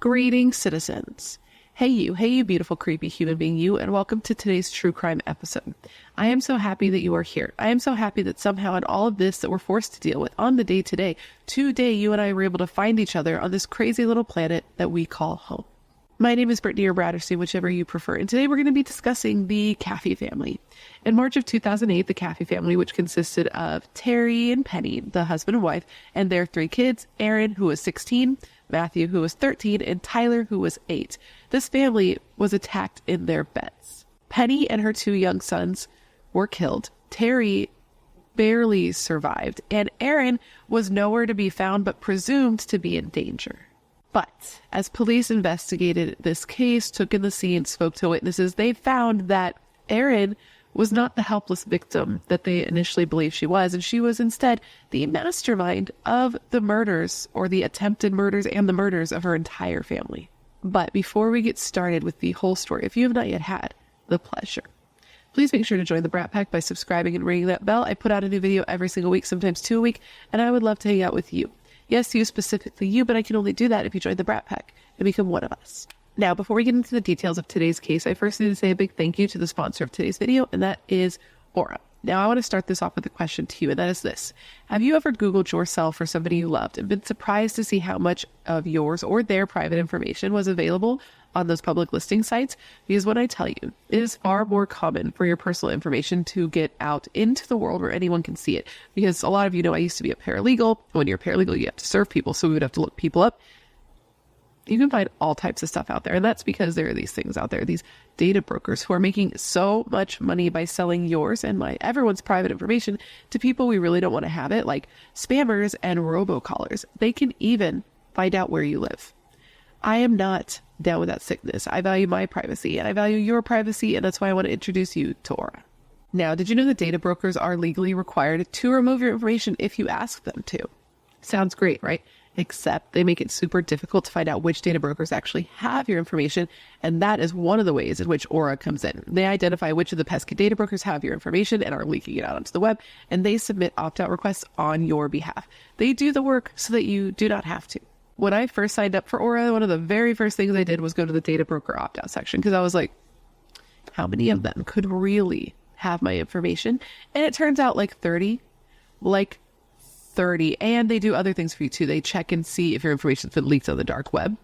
Greetings, citizens. Hey you beautiful creepy human being you, and welcome to today's true crime episode. I am so happy that you are here. I am so happy that somehow in all of this that we're forced to deal with on the day today you and I were able to find each other on this crazy little planet that we call home. My name is Brittany or BRATTERSTEIN, whichever you prefer, and today we're going to be discussing the Caffey family. In March of 2008, the Caffey family, which consisted of Terry and Penny, the husband and wife, and their 3 kids, Erin, who was 16, Matthew, who was 13, and Tyler, who was 8. This family was attacked in their beds. Penny and her 2 young sons were killed. Terry barely survived, and Erin was nowhere to be found but presumed to be in danger. But as police investigated this case, took in the scene, spoke to witnesses, they found that Erin was not the helpless victim that they initially believed she was, and she was instead the mastermind of the murders, or the attempted murders and the murders of her entire family. But before we get started with the whole story, if you have not yet had the pleasure, please make sure to join the Brat Pack by subscribing and ringing that bell. I put out a new video every single week, sometimes 2 a week, and I would love to hang out with you. Yes, you specifically you, but I can only do that if you join the Brat Pack and become one of us. Now, before we get into the details of today's case, I first need to say a big thank you to the sponsor of today's video, and that is Aura. Now, I want to start this off with a question to you, and that is this. Have you ever Googled yourself or somebody you loved and been surprised to see how much of yours or their private information was available on those public listing sites? Because when I tell you, it is far more common for your personal information to get out into the world where anyone can see it. Because a lot of you know I used to be a paralegal. When you're a paralegal, you have to serve people, so we would have to look people up. You can find all types of stuff out there, and that's because there are these things out there, these data brokers who are making so much money by selling yours and everyone's private information to people we really don't want to have it, like spammers and robocallers. They can even find out where you live. I am not down with that sickness. I value my privacy, and I value your privacy, and that's why I want to introduce you to Aura. Now, did you know that data brokers are legally required to remove your information if you ask them to? Sounds great, right? Except they make it super difficult to find out which data brokers actually have your information, and that is one of the ways in which Aura comes in. They identify which of the pesky data brokers have your information and are leaking it out onto the web, and they submit opt-out requests on your behalf. They do the work so that you do not have to. When I first signed up for Aura, one of the very first things I did was go to the data broker opt-out section, because I was like, how many of them could really have my information? And it turns out like 30, and they do other things for you too. They check and see if your information's been leaked on the dark web.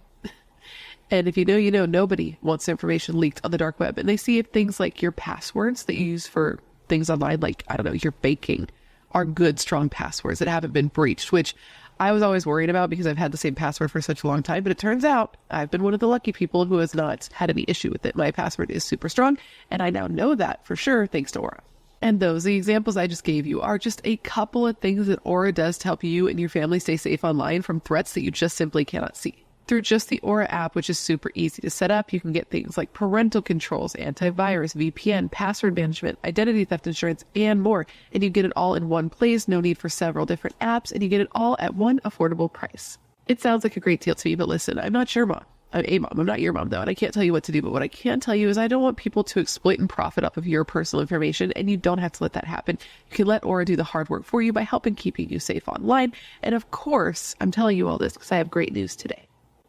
And if you know, nobody wants information leaked on the dark web. And they see if things like your passwords that you use for things online, like, I don't know, your baking, are good, strong passwords that haven't been breached, which I was always worried about because I've had the same password for such a long time. But it turns out I've been one of the lucky people who has not had any issue with it. My password is super strong, and I now know that for sure thanks to Aura. And the examples I just gave you are just a couple of things that Aura does to help you and your family stay safe online from threats that you just simply cannot see. Through just the Aura app, which is super easy to set up, you can get things like parental controls, antivirus, VPN, password management, identity theft insurance, and more. And you get it all in one place, no need for several different apps, and you get it all at one affordable price. It sounds like a great deal to me, but listen, I'm not your mom. I'm a mom. I'm not your mom, though, and I can't tell you what to do, but what I can tell you is I don't want people to exploit and profit off of your personal information, and you don't have to let that happen. You can let Aura do the hard work for you by helping keeping you safe online, and of course, I'm telling you all this because I have great news today.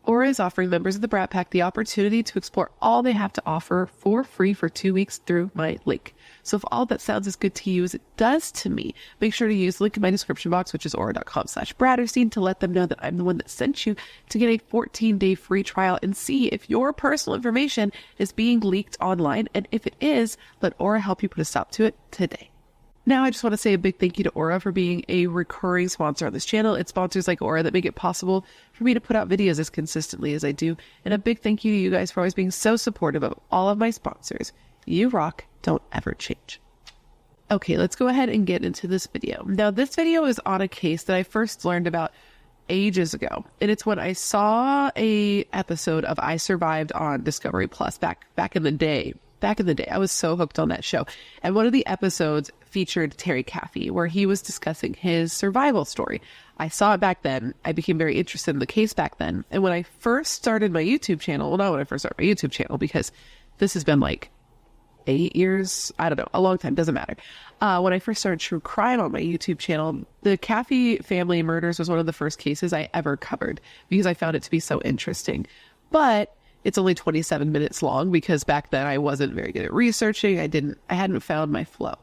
Aura is offering members of the Brat Pack the opportunity to explore all they have to offer for free for 2 weeks through my link. So if all that sounds as good to you as it does to me, make sure to use the link in my description box, which is aura.com/BRATTERSTEIN, to let them know that I'm the one that sent you, to get a 14-day free trial and see if your personal information is being leaked online. And if it is, let Aura help you put a stop to it today. Now, I just want to say a big thank you to Aura for being a recurring sponsor on this channel. It's sponsors like Aura that make it possible for me to put out videos as consistently as I do. And a big thank you to you guys for always being so supportive of all of my sponsors. You rock. Don't ever change. Okay, let's go ahead and get into this video. Now, this video is on a case that I first learned about ages ago. And it's when I saw a episode of I Survived on Discovery Plus back in the day. I was so hooked on that show. And one of the episodes featured Tyler Caffey, where he was discussing his survival story. I saw it back then. I became very interested in the case back then. And when I first started my YouTube channel, well, not when I first started my YouTube channel, because this has been like 8 years, I don't know, a long time, doesn't matter. When I first started true crime on my YouTube channel, the Caffey family murders was one of the first cases I ever covered because I found it to be so interesting. but it's only 27 minutes long because back then I wasn't very good at researching. I hadn't found my flow.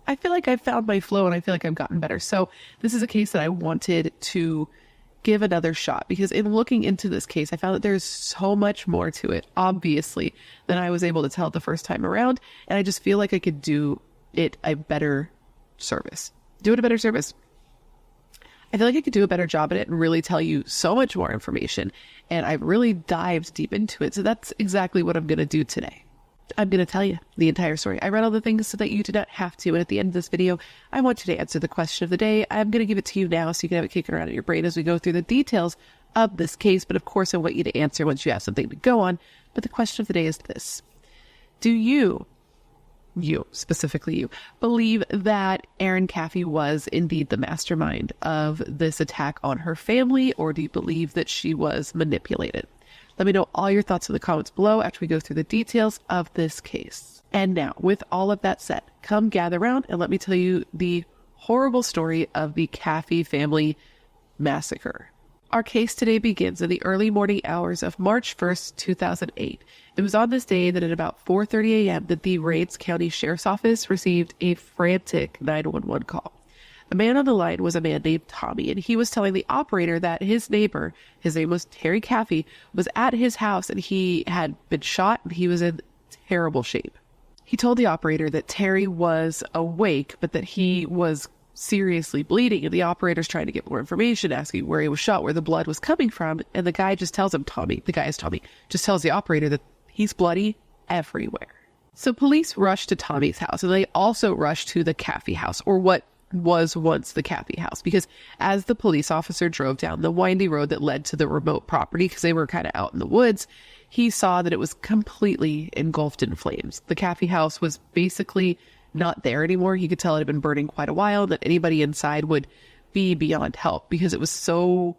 I feel like I've found my flow and I feel like I've gotten better. So this is a case that I wanted to give another shot because in looking into this case, I found that there's so much more to it, obviously, than I was able to tell it the first time around. And I just feel like I could do it a better service. I feel like I could do a better job at it and really tell you so much more information. And I've really dived deep into it. So that's exactly what I'm going to do today. I'm going to tell you the entire story. I read all the things so that you do not have to. And at the end of this video, I want you to answer the question of the day. I'm going to give it to you now so you can have it kicking around in your brain as we go through the details of this case. But of course, I want you to answer once you have something to go on. But the question of the day is this. Do you specifically you, believe that Erin Caffey was indeed the mastermind of this attack on her family, or do you believe that she was manipulated? Let me know all your thoughts in the comments below after we go through the details of this case. And now, with all of that said, come gather around and let me tell you the horrible story of the Caffey family massacre. Our case today begins in the early morning hours of March 1st, 2008. It was on this day that at about 4:30 a.m. that the Raids County Sheriff's Office received a frantic 911 call. The man on the line was a man named Tommy, and he was telling the operator that his neighbor, his name was Tyler Caffey, was at his house and he had been shot and he was in terrible shape. He told the operator that Terry was awake, but that he was seriously bleeding, and the operator's trying to get more information, asking where he was shot, where the blood was coming from, and the guy just tells him, just tells the operator that he's bloody everywhere. So police rushed to Tommy's house, and they also rushed to the Caffey house, or what was once the Caffey house, because as the police officer drove down the windy road that led to the remote property, because they were kind of out in the woods, he saw that it was completely engulfed in flames. The Caffey house was basically not there anymore. He could tell it had been burning quite a while, that anybody inside would be beyond help because it was so,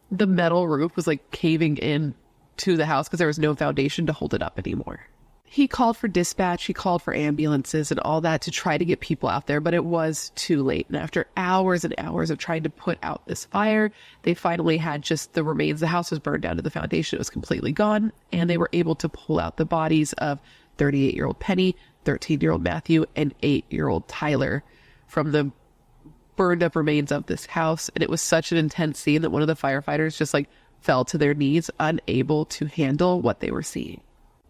the metal roof was like caving in to the house because there was no foundation to hold it up anymore. He called for dispatch, he called for ambulances and all that to try to get people out there, but it was too late. And after hours and hours of trying to put out this fire, they finally had just the remains. The house was burned down to the foundation. It was completely gone. And they were able to pull out the bodies of 38-year-old Penny, 13-year-old Matthew, and 8-year-old Tyler from the burned up remains of this house. And it was such an intense scene that one of the firefighters just like fell to their knees, unable to handle what they were seeing.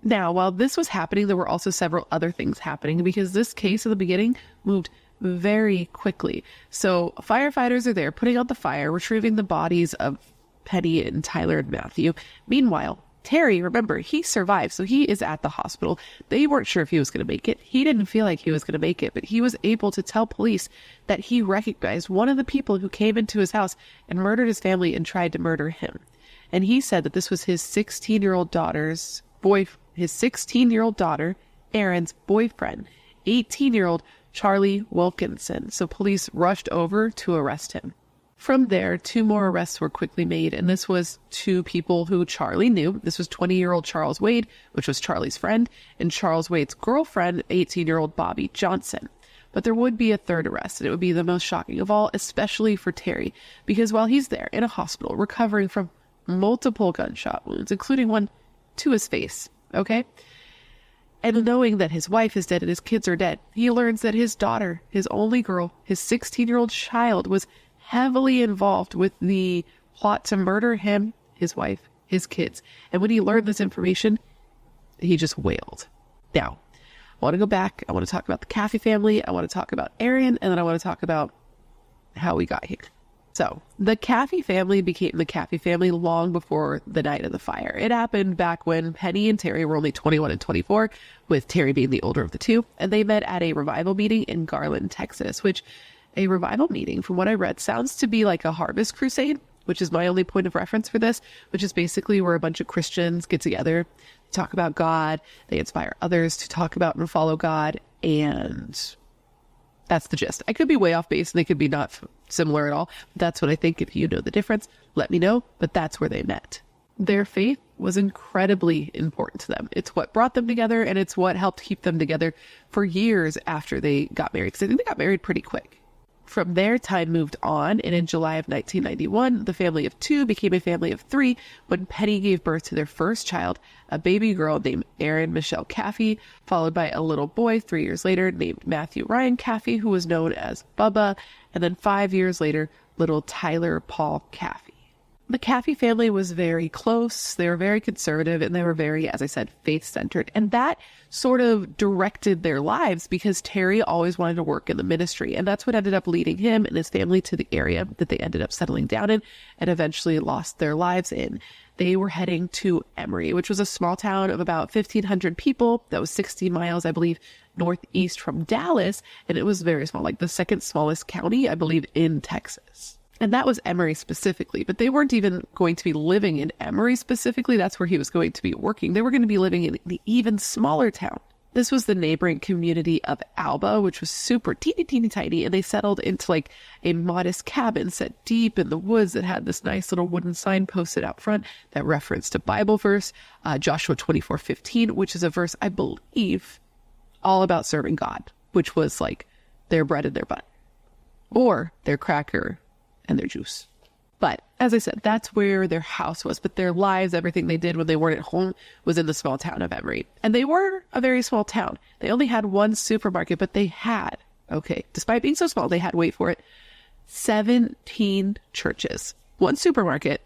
Now, while this was happening, there were also several other things happening because this case at the beginning moved very quickly. So firefighters are there putting out the fire, retrieving the bodies of Penny and Tyler and Matthew. Meanwhile, Terry, remember, he survived, so he is at the hospital. They weren't sure if he was going to make it. He didn't feel like he was going to make it, but he was able to tell police that he recognized one of the people who came into his house and murdered his family and tried to murder him. And he said that this was his 16-year-old daughter, Erin's boyfriend, 18-year-old Charlie Wilkinson. So police rushed over to arrest him. From there, 2 more arrests were quickly made, and this was 2 people who Charlie knew. This was 20-year-old Charles Wade, which was Charlie's friend, and Charles Wade's girlfriend, 18-year-old Bobby Johnson. But there would be a 3rd arrest, and it would be the most shocking of all, especially for Terry, because while he's there in a hospital recovering from multiple gunshot wounds, including one to his face, okay? And knowing that his wife is dead and his kids are dead, he learns that his daughter, his only girl, his 16-year-old child, was heavily involved with the plot to murder him, his wife, his kids. And when he learned this information, he just wailed. Now, I want to go back. I want to talk about the Caffey family. I want to talk about Erin, and then I want to talk about how we got here. So, the Caffey family became the Caffey family long before the night of the fire. It happened back when Penny and Terry were only 21 and 24, with Terry being the older of the 2, and they met at a revival meeting in Garland, Texas, which a revival meeting, from what I read, sounds to be like a harvest crusade, which is my only point of reference for this, which is basically where a bunch of Christians get together, talk about God, they inspire others to talk about and follow God, and that's the gist. I could be way off base and they could be not similar at all. That's what I think. If you know the difference, let me know, but that's where they met. Their faith was incredibly important to them. It's what brought them together, and it's what helped keep them together for years after they got married, because I think they got married pretty quick. From there, time moved on, and in July of 1991, the family of 2 became a family of 3 when Penny gave birth to their first child, a baby girl named Erin Michelle Caffey, followed by a little boy 3 years later named Matthew Ryan Caffey, who was known as Bubba, and then 5 years later, little Tyler Paul Caffey. The Caffey family was very close, they were very conservative, and they were very, as I said, faith-centered. And that sort of directed their lives because Terry always wanted to work in the ministry. And that's what ended up leading him and his family to the area that they ended up settling down in and eventually lost their lives in. They were heading to Emory, which was a small town of about 1,500 people that was 60 miles, I believe, northeast from Dallas. And it was very small, like the second smallest county, I believe, in Texas. And that was Emory specifically, but they weren't even going to be living in Emory specifically. That's where he was going to be working. They were going to be living in the even smaller town. This was the neighboring community of Alba, which was super teeny tiny. And they settled into like a modest cabin set deep in the woods that had this nice little wooden sign posted out front that referenced a Bible verse, Joshua 24:15, which is a verse, I believe, all about serving God, which was like their bread and their butter or their cracker and their juice. But as I said, that's where their house was. But their lives, everything they did when they weren't at home was in the small town of Emory. And they were a very small town. They only had one supermarket, but they had, despite being so small, they had, wait for it, 17 churches. One supermarket,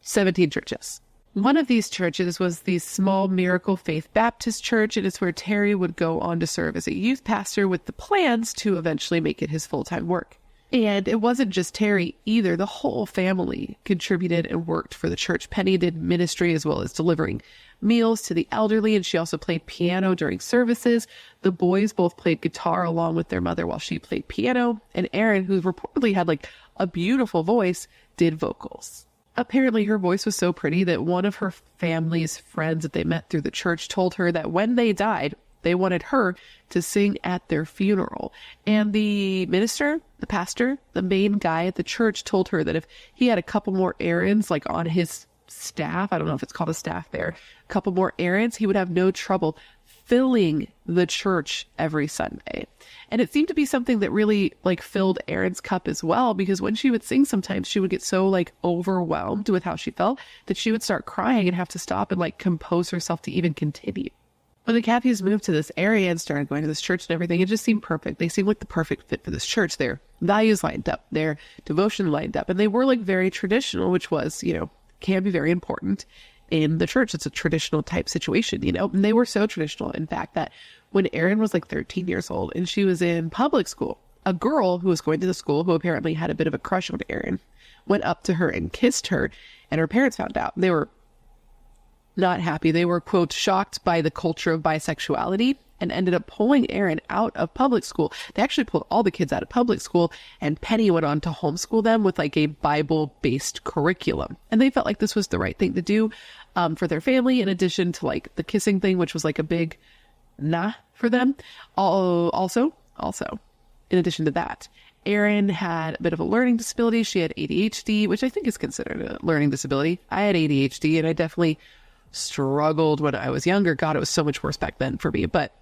17 churches. One of these churches was the Small Miracle Faith Baptist Church, and it's where Terry would go on to serve as a youth pastor with the plans to eventually make it his full-time work. And it wasn't just Terry either. The whole family contributed and worked for the church. Penny did ministry as well as delivering meals to the elderly, and she also played piano during services. The boys both played guitar along with their mother while she played piano, and Erin, who reportedly had like a beautiful voice, did vocals. Apparently, her voice was so pretty that one of her family's friends that they met through the church told her that when they died, they wanted her to sing at their funeral. And the minister, the pastor, the main guy at the church told her that if he had a couple more errands, like on his staff, I don't know if it's called a staff there, a couple more errands, he would have no trouble filling the church every Sunday. And it seemed to be something that really like filled Erin's cup as well, because when she would sing, sometimes she would get so like overwhelmed with how she felt that she would start crying and have to stop and like compose herself to even continue. When the Caffeys moved to this area and started going to this church and everything, it just seemed perfect. They seemed like the perfect fit for this church. Their values lined up, their devotion lined up, and they were like very traditional, which was, can be very important in the church. It's a traditional type situation, and they were so traditional, in fact, that when Erin was like 13 years old and she was in public school, a girl who was going to the school who apparently had a bit of a crush on Erin went up to her and kissed her, and her parents found out. They were not happy. They were, quote, shocked by the culture of bisexuality and ended up pulling Erin out of public school. They actually pulled all the kids out of public school, and Penny went on to homeschool them with like a Bible-based curriculum. And they felt like this was the right thing to do for their family, in addition to like the kissing thing, which was like a big nah for them. Also, in addition to that, Erin had a bit of a learning disability. She had ADHD, which I think is considered a learning disability. I had ADHD, and I definitely struggled when I was younger. God, it was so much worse back then for me. But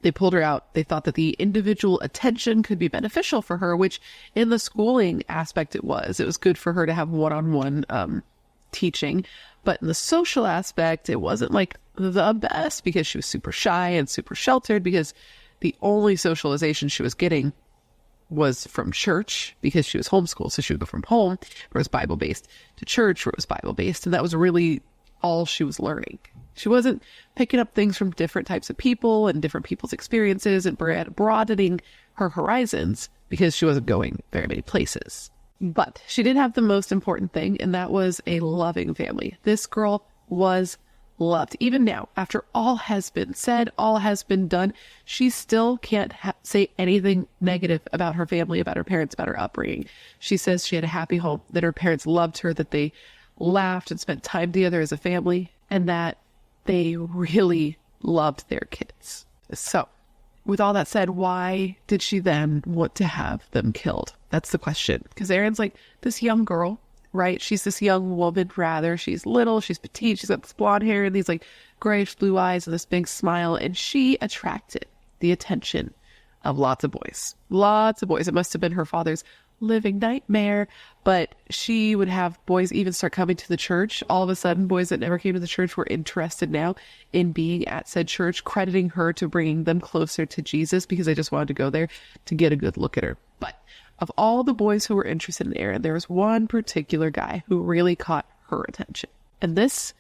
they pulled her out. They thought that the individual attention could be beneficial for her, which in the schooling aspect it was. It was good for her to have one-on-one teaching. But in the social aspect, it wasn't like the best because she was super shy and super sheltered, because the only socialization she was getting was from church because she was homeschooled. So she would go from home where it was Bible-based to church where it was Bible-based. And that was really all she was learning. She wasn't picking up things from different types of people and different people's experiences and broadening her horizons because she wasn't going very many places. But she did have the most important thing, and that was a loving family. This girl was loved. Even now, after all has been said, all has been done, she still can't say anything negative about her family, about her parents, about her upbringing. She says she had a happy home, that her parents loved her, that they laughed and spent time together as a family, and that they really loved their kids. So, with all that said, why did she then want to have them killed? That's the question. Because Erin's like this young girl, right? She's this young woman, rather. She's little, she's petite, she's got this blonde hair and these like grayish blue eyes and this big smile, and she attracted the attention of lots of boys. Lots of boys. It must have been her father's living nightmare. But she would have boys even start coming to the church. All of a sudden, boys that never came to the church were interested now in being at said church, crediting her to bringing them closer to Jesus because they just wanted to go there to get a good look at her. But of all the boys who were interested in Erin, there was one particular guy who really caught her attention. And this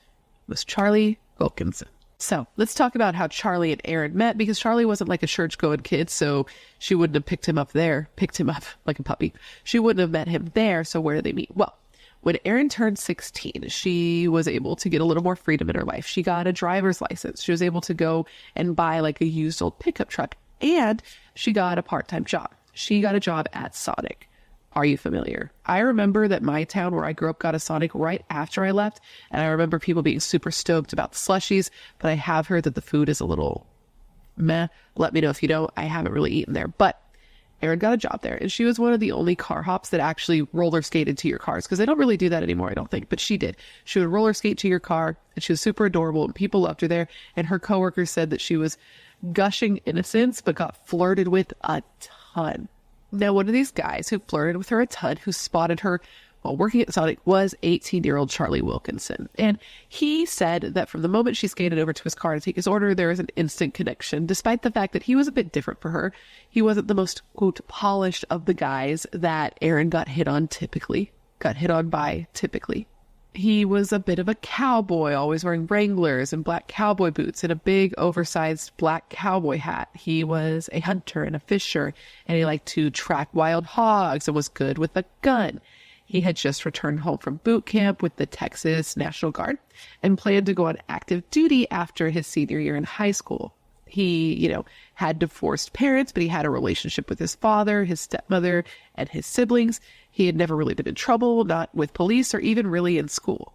was Charlie Wilkinson. So let's talk about how Charlie and Erin met, because Charlie wasn't like a church-going kid, so she wouldn't have picked him up like a puppy. She wouldn't have met him there, so where did they meet? Well, when Erin turned 16, she was able to get a little more freedom in her life. She got a driver's license. She was able to go and buy like a used old pickup truck, and she got a part-time job. She got a job at Sonic. Are you familiar? I remember that my town where I grew up got a Sonic right after I left, and I remember people being super stoked about the slushies, but I have heard that the food is a little meh. Let me know if you don't. I haven't really eaten there, but Erin got a job there, and she was one of the only car hops that actually roller skated to your cars, because they don't really do that anymore, I don't think, but she did. She would roller skate to your car, and she was super adorable, and people loved her there, and her coworkers said that she was gushing innocence, but got flirted with a ton. Now, one of these guys who flirted with her a ton, who spotted her while working at Sonic, was 18-year-old Charlie Wilkinson. And he said that from the moment she skated over to his car to take his order, there was an instant connection, despite the fact that he was a bit different for her. He wasn't the most, quote, polished of the guys that Erin got hit on by typically. He was a bit of a cowboy, always wearing Wranglers and black cowboy boots and a big oversized black cowboy hat. He was a hunter and a fisher, and he liked to track wild hogs and was good with a gun. He had just returned home from boot camp with the Texas National Guard and planned to go on active duty after his senior year in high school. He, had divorced parents, but he had a relationship with his father, his stepmother, and his siblings. He had never really been in trouble, not with police or even really in school.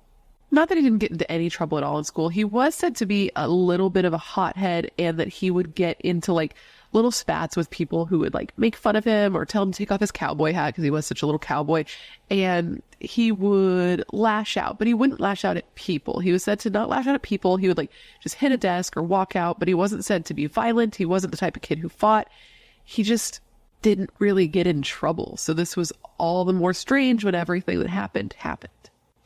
Not that he didn't get into any trouble at all in school. He was said to be a little bit of a hothead, and that he would get into like little spats with people who would like make fun of him or tell him to take off his cowboy hat because he was such a little cowboy. And he would lash out, but he wouldn't lash out at people. He was said to not lash out at people. He would like just hit a desk or walk out, but he wasn't said to be violent. He wasn't the type of kid who fought. He just didn't really get in trouble. So this was all the more strange when everything that happened.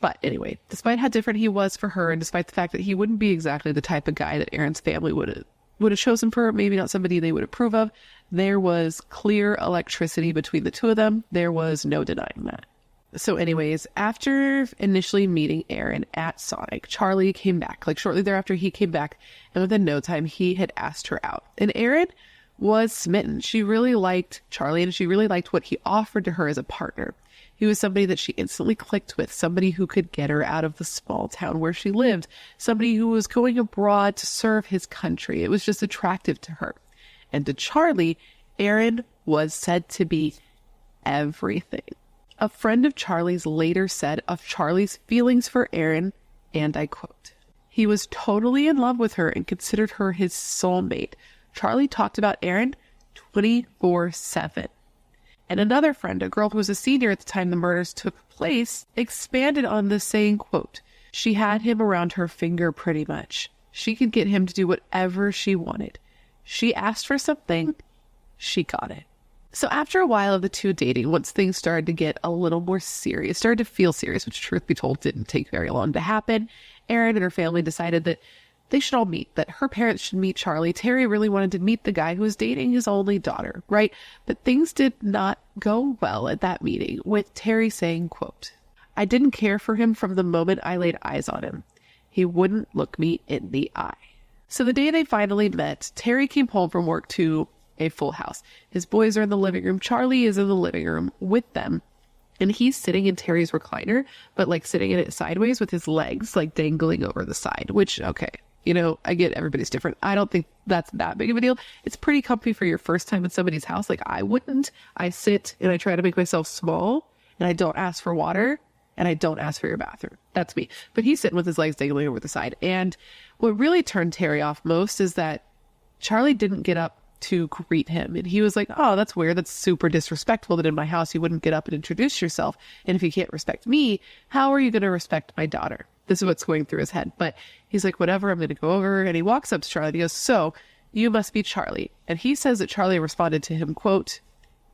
But anyway, despite how different he was for her, and despite the fact that he wouldn't be exactly the type of guy that Erin's family would have chosen for her, maybe not somebody they would approve of, there was clear electricity between the two of them. There was no denying that. So anyways, after initially meeting Erin at Sonic, Charlie came back. Like shortly thereafter, he came back, and within no time, he had asked her out. And Erin was smitten. She really liked Charlie, and she really liked what he offered to her as a partner. He was somebody that she instantly clicked with, somebody who could get her out of the small town where she lived, somebody who was going abroad to serve his country. It was just attractive to her. And to Charlie, Erin was said to be everything. A friend of Charlie's later said of Charlie's feelings for Erin, and I quote, "He was totally in love with her and considered her his soulmate. Charlie talked about Erin 24/7. And another friend, a girl who was a senior at the time the murders took place, expanded on this, saying, quote, "She had him around her finger pretty much. She could get him to do whatever she wanted. She asked for something, she got it." So after a while of the two dating, once things started to get a little more serious, started to feel serious, which truth be told didn't take very long to happen, Erin and her family decided that they should all meet, that her parents should meet Charlie. Terry really wanted to meet the guy who was dating his only daughter, right? But things did not go well at that meeting, with Terry saying, quote, "I didn't care for him from the moment I laid eyes on him. He wouldn't look me in the eye." So the day they finally met, Terry came home from work to a full house. His boys are in the living room. Charlie is in the living room with them. And he's sitting in Terry's recliner, but like sitting in it sideways with his legs like dangling over the side, which, okay. I get everybody's different. I don't think that's that big of a deal. It's pretty comfy for your first time in somebody's house. Like I wouldn't. I sit and I try to make myself small, and I don't ask for water, and I don't ask for your bathroom. That's me. But he's sitting with his legs dangling over the side. And what really turned Terry off most is that Charlie didn't get up to greet him. And he was like, "Oh, that's weird. That's super disrespectful that in my house you wouldn't get up and introduce yourself. And if you can't respect me, how are you going to respect my daughter?" This is what's going through his head. But he's like, "Whatever, I'm going to go over." And he walks up to Charlie and he goes, "So "You must be Charlie." And he says that Charlie responded to him, quote,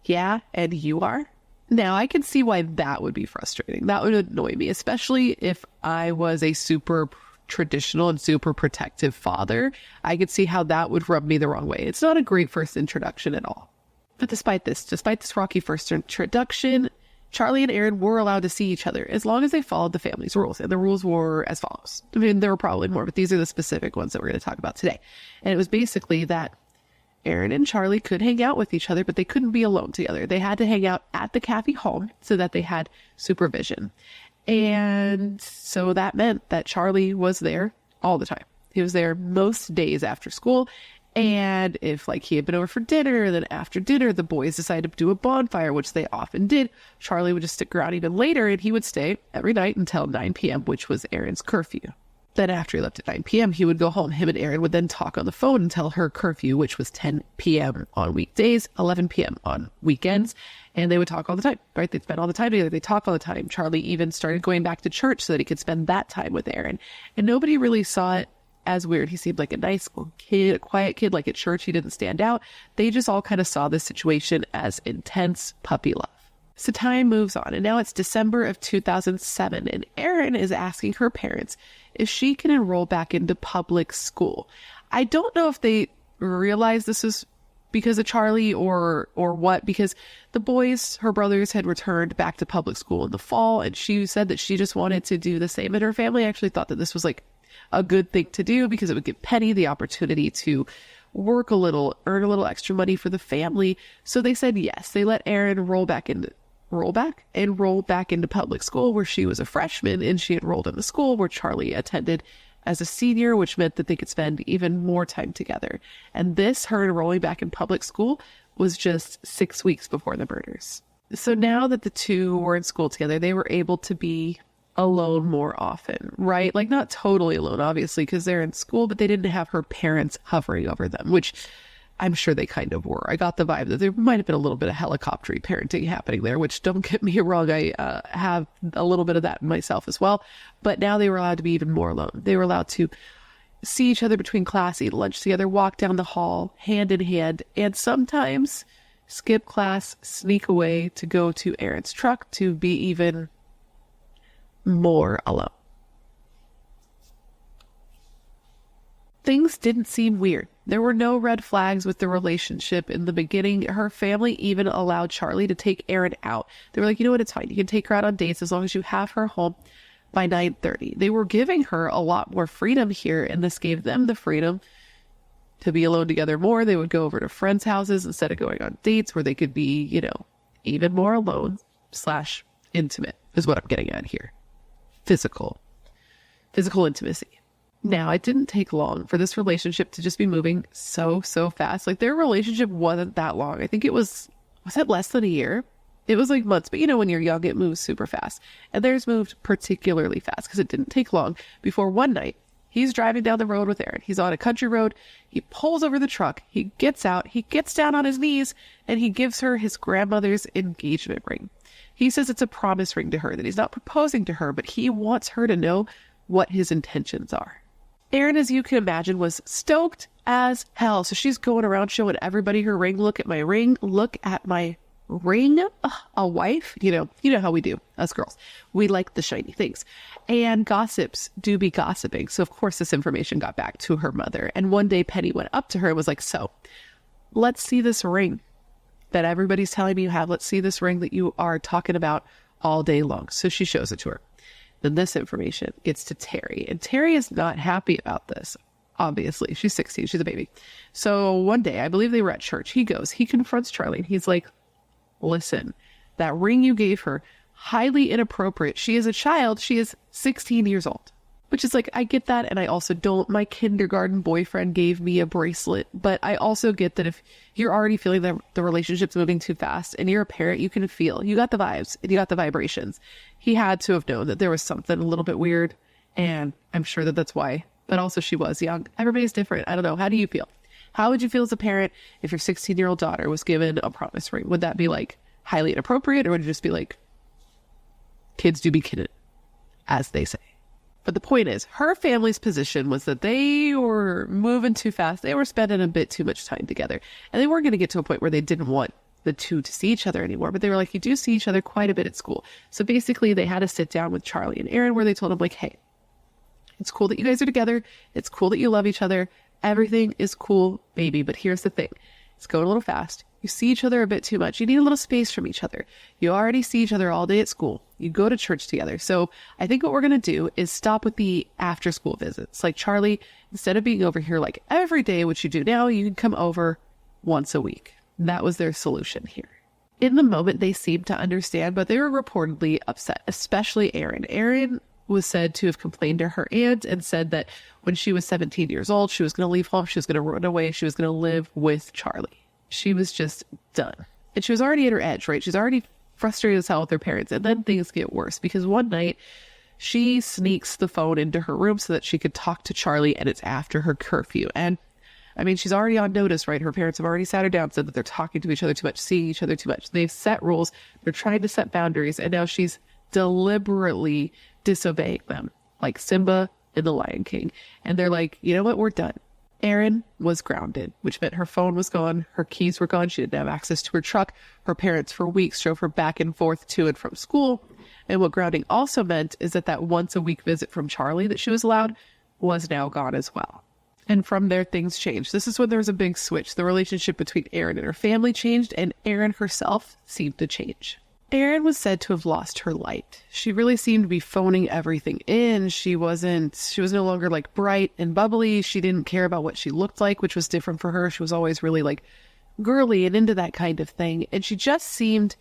"Yeah, and you are?" Now, I can see why that would be frustrating. That would annoy me, especially if I was a super traditional and super protective father. I could see how that would rub me the wrong way. It's not a great first introduction at all. But despite this rocky first introduction, Charlie and Erin were allowed to see each other as long as they followed the family's rules. And the rules were as follows. I mean, there were probably more, but these are the specific ones that we're going to talk about today. And it was basically that Erin and Charlie could hang out with each other, but they couldn't be alone together. They had to hang out at the Caffey home so that they had supervision. And so that meant that Charlie was there all the time. He was there most days after school. And if like he had been over for dinner, then after dinner, the boys decided to do a bonfire, which they often did. Charlie would just stick around even later, and he would stay every night until 9 p.m., which was Erin's curfew. Then after he left at 9 p.m., he would go home. Him and Erin would then talk on the phone until her curfew, which was 10 p.m. on weekdays, 11 p.m. on weekends. And they would talk all the time, right? They'd spend all the time together. They talk all the time. Charlie even started going back to church so that he could spend that time with Erin. And nobody really saw it as weird. He seemed like a nice little kid, a quiet kid. Like at church, he didn't stand out. They just all kind of saw this situation as intense puppy love. So time moves on, and now it's December of 2007, and Erin is asking her parents if she can enroll back into public school. I don't know if they realize this is because of Charlie or what, because the boys, her brothers, had returned back to public school in the fall, and she said that she just wanted to do the same, and her family actually thought that this was like a good thing to do because it would give Penny the opportunity to work a little, earn a little extra money for the family. So they said yes. They let Erin enroll back into public school, where she was a freshman, and she enrolled in the school where Charlie attended as a senior, which meant that they could spend even more time together. And this, her enrolling back in public school, was just 6 weeks before the murders. So now that the two were in school together, they were able to be alone more often, right? Like not totally alone, obviously, because they're in school, but they didn't have her parents hovering over them, which I'm sure they kind of were. I got the vibe that there might have been a little bit of helicoptery parenting happening there, which, don't get me wrong, I have a little bit of that myself as well. But now they were allowed to be even more alone. They were allowed to see each other between class, eat lunch together, walk down the hall, hand in hand, and sometimes skip class, sneak away to go to Erin's truck to be even more alone. Things didn't seem weird. There were no red flags with the relationship in the beginning. Her family even allowed Charlie to take Erin out. They were like, you know what, it's fine. You can take her out on dates as long as you have her home by 9:30. They were giving her a lot more freedom here, and this gave them the freedom to be alone together more. They would go over to friends' houses instead of going on dates where they could be, even more alone / intimate is what I'm getting at here. Physical intimacy. Now, it didn't take long for this relationship to just be moving so fast. Like, their relationship wasn't that long. I think it was it less than a year? It was like months, but when you're young, it moves super fast. And theirs moved particularly fast because it didn't take long before one night, he's driving down the road with Erin. He's on a country road. He pulls over the truck. He gets out. He gets down on his knees, and he gives her his grandmother's engagement ring. He says it's a promise ring to her, that he's not proposing to her, but he wants her to know what his intentions are. Erin, as you can imagine, was stoked as hell. So she's going around showing everybody her ring. Look at my ring. Look at my ring. Ugh, a wife. You know how we do, us girls. We like the shiny things. And gossips do be gossiping. So of course this information got back to her mother. And one day Penny went up to her and was like, so let's see this ring that everybody's telling me you have. Let's see this ring that you are talking about all day long. So she shows it to her. Then this information gets to Terry, and Terry is not happy about this. Obviously, she's 16. She's a baby. So one day, I believe they were at church. He confronts Charlie, and he's like, listen, that ring you gave her, highly inappropriate. She is a child. She is 16 years old. Which is like, I get that, and I also don't. My kindergarten boyfriend gave me a bracelet, but I also get that if you're already feeling that the relationship's moving too fast, and you're a parent, you can feel, you got the vibes, and you got the vibrations. He had to have known that there was something a little bit weird, and I'm sure that that's why. But also, she was young. Everybody's different. I don't know. How do you feel? How would you feel as a parent if your 16-year-old daughter was given a promise ring? Would that be like highly inappropriate, or would it just be like, kids do be kidding, as they say? But the point is, her family's position was that they were moving too fast. They were spending a bit too much time together. And they weren't going to get to a point where they didn't want the two to see each other anymore. But they were like, you do see each other quite a bit at school. So basically, they had to sit down with Charlie and Erin where they told him, like, hey, it's cool that you guys are together. It's cool that you love each other. Everything is cool, baby. But here's the thing. It's going a little fast. You see each other a bit too much. You need a little space from each other. You already see each other all day at school. You go to church together. So I think what we're going to do is stop with the after school visits. Like, Charlie, instead of being over here like every day, which you do now, you can come over once a week. That was their solution here. In the moment, they seemed to understand, but they were reportedly upset, especially Erin. Erin was said to have complained to her aunt and said that when she was 17 years old, she was going to leave home. She was going to run away. She was going to live with Charlie. She was just done. And she was already at her edge, right? She's already frustrated as hell with her parents. And then things get worse because one night she sneaks the phone into her room so that she could talk to Charlie, and it's after her curfew. And I mean, she's already on notice, right? Her parents have already sat her down and said that they're talking to each other too much, seeing each other too much. They've set rules. They're trying to set boundaries. And now she's deliberately disobeying them, like Simba in The Lion King. And they're like, you know what? We're done. Erin was grounded, which meant her phone was gone. Her keys were gone. She didn't have access to her truck. Her parents for weeks drove her back and forth to and from school. And what grounding also meant is that once a week visit from Charlie that she was allowed was now gone as well. And from there, things changed. This is when there was a big switch. The relationship between Erin and her family changed, and Erin herself seemed to change. Erin was said to have lost her light. She really seemed to be phoning everything in. She was no longer like bright and bubbly. She didn't care about what she looked like, which was different for her. She was always really like girly and into that kind of thing. And she just seemed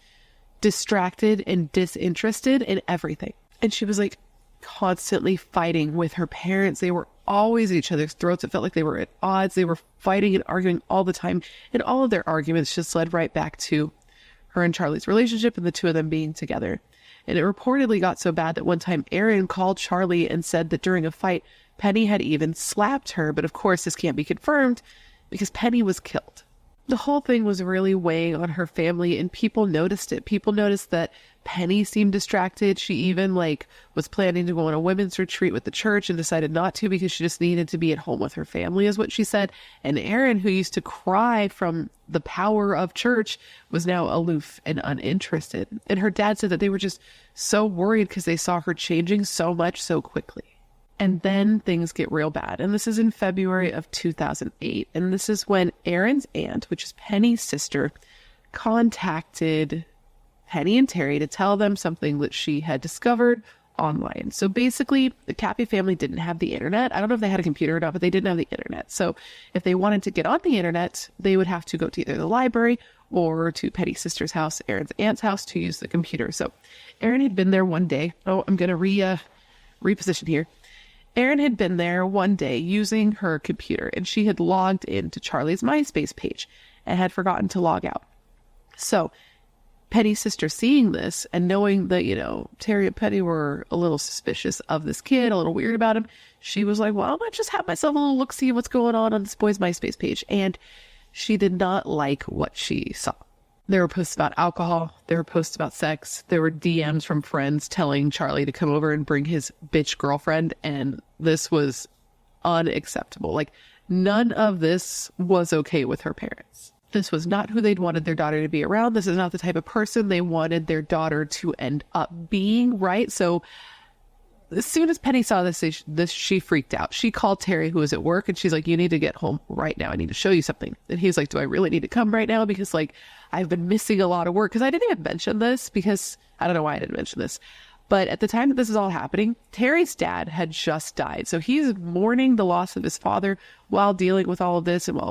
distracted and disinterested in everything. And she was like constantly fighting with her parents. They were always at each other's throats. It felt like they were at odds. They were fighting and arguing all the time. And all of their arguments just led right back to her and Charlie's relationship and the two of them being together. And it reportedly got so bad that one time Erin called Charlie and said that during a fight, Penny had even slapped her. But of course, this can't be confirmed because Penny was killed. The whole thing was really weighing on her family, and people noticed it. People noticed that Penny seemed distracted. She even was planning to go on a women's retreat with the church and decided not to because she just needed to be at home with her family, is what she said. And Erin, who used to cry from the power of church, was now aloof and uninterested. And her dad said that they were just so worried because they saw her changing so much so quickly. And then things get real bad. And this is in February of 2008. And this is when Erin's aunt, which is Penny's sister, contacted Penny and Terry to tell them something that she had discovered online. So basically, the Caffey family didn't have the internet. I don't know if they had a computer or not, but they didn't have the internet. So if they wanted to get on the internet, they would have to go to either the library or to Penny's sister's house, Erin's aunt's house, to use the computer. So Erin had been there one day. Oh, I'm going to reposition here. Erin had been there one day using her computer, and she had logged into Charlie's MySpace page and had forgotten to log out. So Penny's sister, seeing this and knowing that, Terry and Penny were a little suspicious of this kid, a little weird about him, she was like, well, I might just have myself a little look, see what's going on this boy's MySpace page. And she did not like what she saw. There were posts about alcohol. There were posts about sex. There were DMs from friends telling Charlie to come over and bring his bitch girlfriend. And this was unacceptable. None of this was okay with her parents. This was not who they'd wanted their daughter to be around. This is not the type of person they wanted their daughter to end up being, right? So as soon as Penny saw this, she freaked out. She called Terry, who was at work, and she's like, you need to get home right now. I need to show you something. And he's like, do I really need to come right now? Because I've been missing a lot of work. Because I didn't even mention this because I don't know why I didn't mention this. But at the time that this is all happening, Terry's dad had just died. So he's mourning the loss of his father while dealing with all of this. And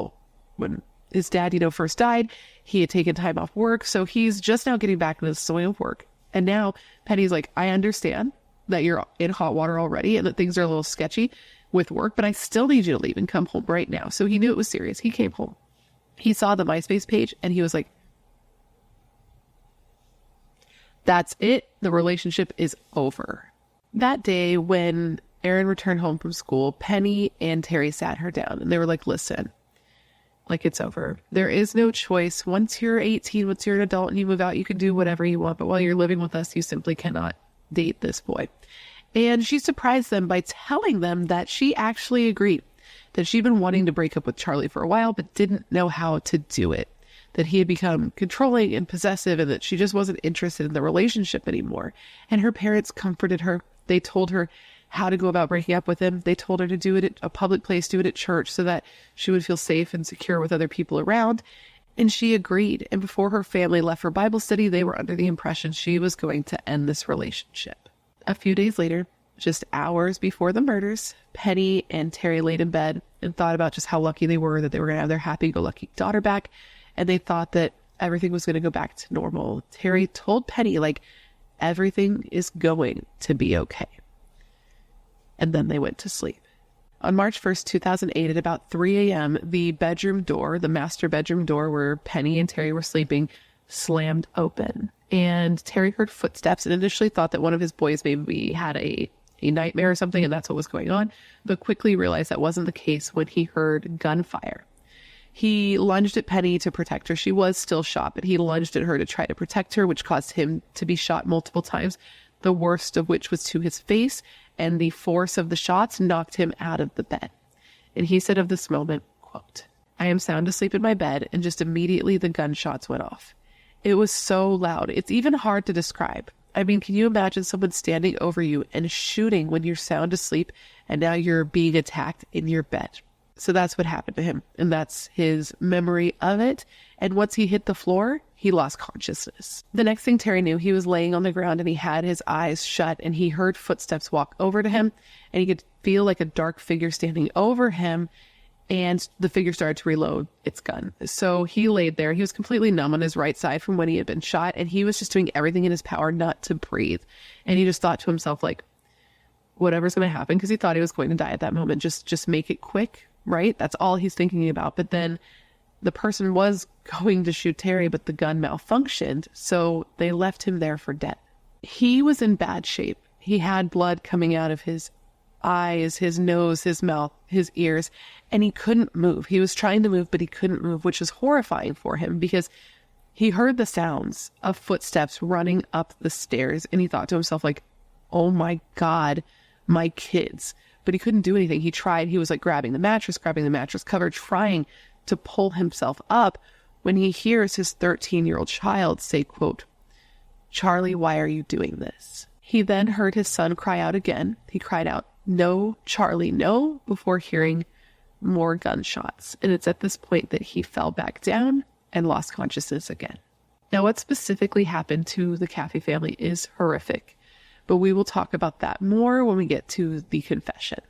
when his dad, first died, he had taken time off work. So he's just now getting back into the swing of work. And now Penny's like, I understand that you're in hot water already and that things are a little sketchy with work, but I still need you to leave and come home right now. So he knew it was serious. He came home. He saw the MySpace page and he was like, that's it. The relationship is over. That day when Erin returned home from school, Penny and Terry sat her down and they were like, listen, it's over. There is no choice. Once you're 18, once you're an adult and you move out, you can do whatever you want. But while you're living with us, you simply cannot date this boy. And she surprised them by telling them that she actually agreed, that she'd been wanting to break up with Charlie for a while, but didn't know how to do it, that he had become controlling and possessive, and that she just wasn't interested in the relationship anymore. And her parents comforted her. They told her how to go about breaking up with him. They told her to do it at a public place, do it at church, so that she would feel safe and secure with other people around. And she agreed. And before her family left for Bible study, they were under the impression she was going to end this relationship. A few days later, just hours before the murders, Penny and Terry laid in bed and thought about just how lucky they were that they were going to have their happy-go-lucky daughter back. And they thought that everything was going to go back to normal. Terry told Penny, everything is going to be okay. And then they went to sleep. On March 1st, 2008, at about 3 a.m., the bedroom door, the master bedroom door where Penny and Terry were sleeping, slammed open. And Terry heard footsteps and initially thought that one of his boys maybe had a nightmare or something, and that's what was going on, but quickly realized that wasn't the case when he heard gunfire. He lunged at Penny to protect her. She was still shot, but he lunged at her to try to protect her, which caused him to be shot multiple times, the worst of which was to his face, and the force of the shots knocked him out of the bed. And he said of this moment, quote, "I am sound asleep in my bed, and just immediately the gunshots went off. It was so loud. It's even hard to describe. I mean, can you imagine someone standing over you and shooting when you're sound asleep, and now you're being attacked in your bed?" So that's what happened to him, and that's his memory of it. And once he hit the floor, he lost consciousness. The next thing Terry knew, he was laying on the ground and he had his eyes shut, and he heard footsteps walk over to him, and he could feel like a dark figure standing over him, and the figure started to reload its gun. So he laid there. He was completely numb on his right side from when he had been shot, and he was just doing everything in his power not to breathe. And he just thought to himself, whatever's going to happen, because he thought he was going to die at that moment, just make it quick, right? That's all he's thinking about. But then the person was going to shoot Terry, but the gun malfunctioned, so they left him there for dead. He was in bad shape. He had blood coming out of his eyes, his nose, his mouth, his ears, and he couldn't move. He was trying to move, but he couldn't move, which was horrifying for him because he heard the sounds of footsteps running up the stairs, and he thought to himself, oh my God, my kids. But he couldn't do anything. He tried. He was grabbing the mattress cover, trying to pull himself up, when he hears his 13-year-old child say, quote, "Charlie, why are you doing this?" He then heard his son cry out again. He cried out, "No, Charlie, no," before hearing more gunshots. And it's at this point that he fell back down and lost consciousness again. Now, what specifically happened to the Caffey family is horrific, but we will talk about that more when we get to the confession.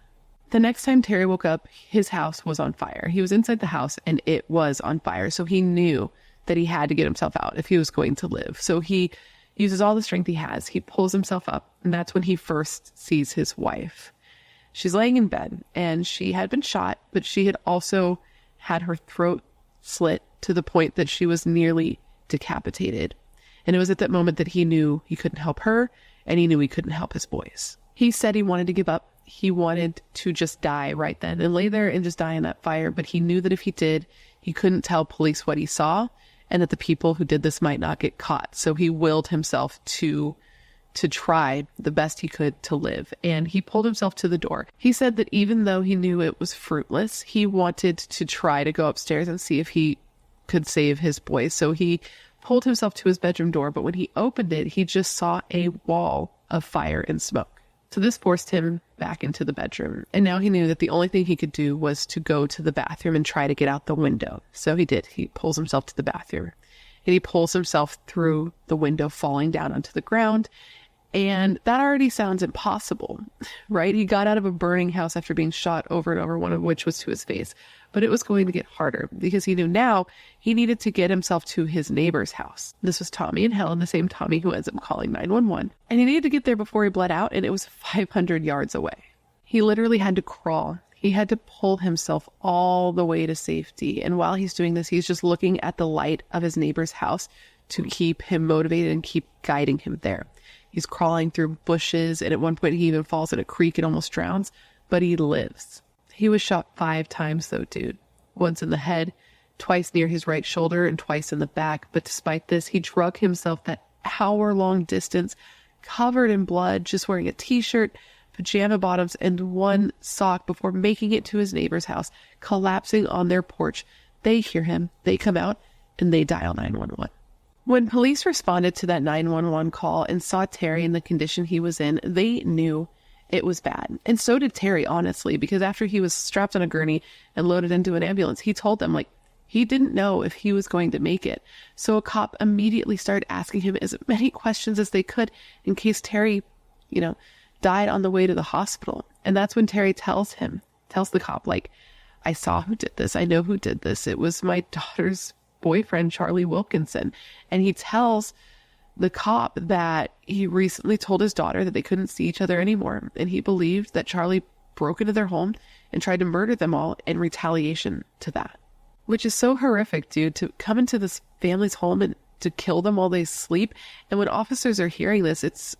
The next time Terry woke up, his house was on fire. He was inside the house and it was on fire. So he knew that he had to get himself out if he was going to live. So he uses all the strength he has. He pulls himself up, and that's when he first sees his wife. She's laying in bed, and she had been shot, but she had also had her throat slit to the point that she was nearly decapitated. And it was at that moment that he knew he couldn't help her, and he knew he couldn't help his boys. He said he wanted to give up. He wanted to just die right then and lay there and just die in that fire. But he knew that if he did, he couldn't tell police what he saw, and that the people who did this might not get caught. So he willed himself to try the best he could to live. And he pulled himself to the door. He said that even though he knew it was fruitless, he wanted to try to go upstairs and see if he could save his boys. So he pulled himself to his bedroom door, but when he opened it, he just saw a wall of fire and smoke. So this forced him back into the bedroom. And now he knew that the only thing he could do was to go to the bathroom and try to get out the window. So he did. He pulls himself to the bathroom, and he pulls himself through the window, falling down onto the ground. And that already sounds impossible, right? He got out of a burning house after being shot over and over, one of which was to his face. But it was going to get harder because he knew now he needed to get himself to his neighbor's house. This was Tommy and Helen, the same Tommy who ends up calling 911. And he needed to get there before he bled out, and it was 500 yards away. He literally had to crawl. He had to pull himself all the way to safety. And while he's doing this, he's just looking at the light of his neighbor's house to keep him motivated and keep guiding him there. He's crawling through bushes, and at one point he even falls in a creek and almost drowns, but he lives. He was shot 5 times though, dude. Once in the head, twice near his right shoulder, and twice in the back. But despite this, he drug himself that hour-long distance, covered in blood, just wearing a t-shirt, pajama bottoms, and one sock before making it to his neighbor's house, collapsing on their porch. They hear him, they come out, and they dial 911. When police responded to that 911 call and saw Terry in the condition he was in, they knew it was bad. And so did Terry, honestly, because after he was strapped on a gurney and loaded into an ambulance, he told them, like, he didn't know if he was going to make it. So a cop immediately started asking him as many questions as they could in case Terry, died on the way to the hospital. And that's when Terry tells the cop, like, I saw who did this. I know who did this. It was my daughter's boyfriend, Charlie Wilkinson. And he tells the cop that he recently told his daughter that they couldn't see each other anymore. And he believed that Charlie broke into their home and tried to murder them all in retaliation to that. Which is so horrific, dude, to come into this family's home and to kill them while they sleep. And when officers are hearing this, it's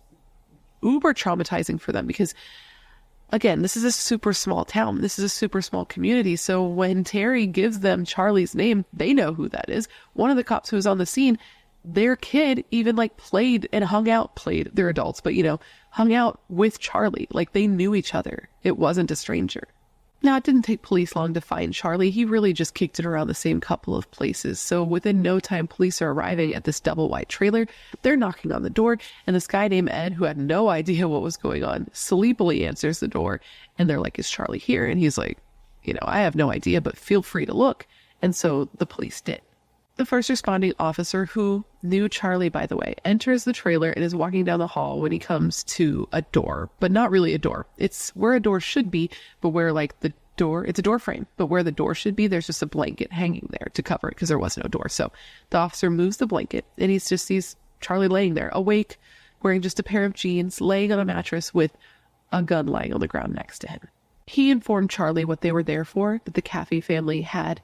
uber traumatizing for them because, again, this is a super small town. This is a super small community. So when Terry gives them Charlie's name, they know who that is. One of the cops who was on the scene, their kid even played and hung out, they're adults, but hung out with Charlie. Like they knew each other. It wasn't a stranger. Now, it didn't take police long to find Charlie. He really just kicked it around the same couple of places. So within no time, police are arriving at this double wide trailer. They're knocking on the door, and this guy named Ed, who had no idea what was going on, sleepily answers the door. And they're like, is Charlie here? And he's like, I have no idea, but feel free to look. And so the police did. The first responding officer, who knew Charlie, by the way, enters the trailer and is walking down the hall when he comes to a door, but not really a door. It's where a door should be, but where the door, it's a door frame, but where the door should be, there's just a blanket hanging there to cover it because there was no door. So the officer moves the blanket and he just sees Charlie laying there, awake, wearing just a pair of jeans, laying on a mattress with a gun lying on the ground next to him. He informed Charlie what they were there for, that the Caffey family had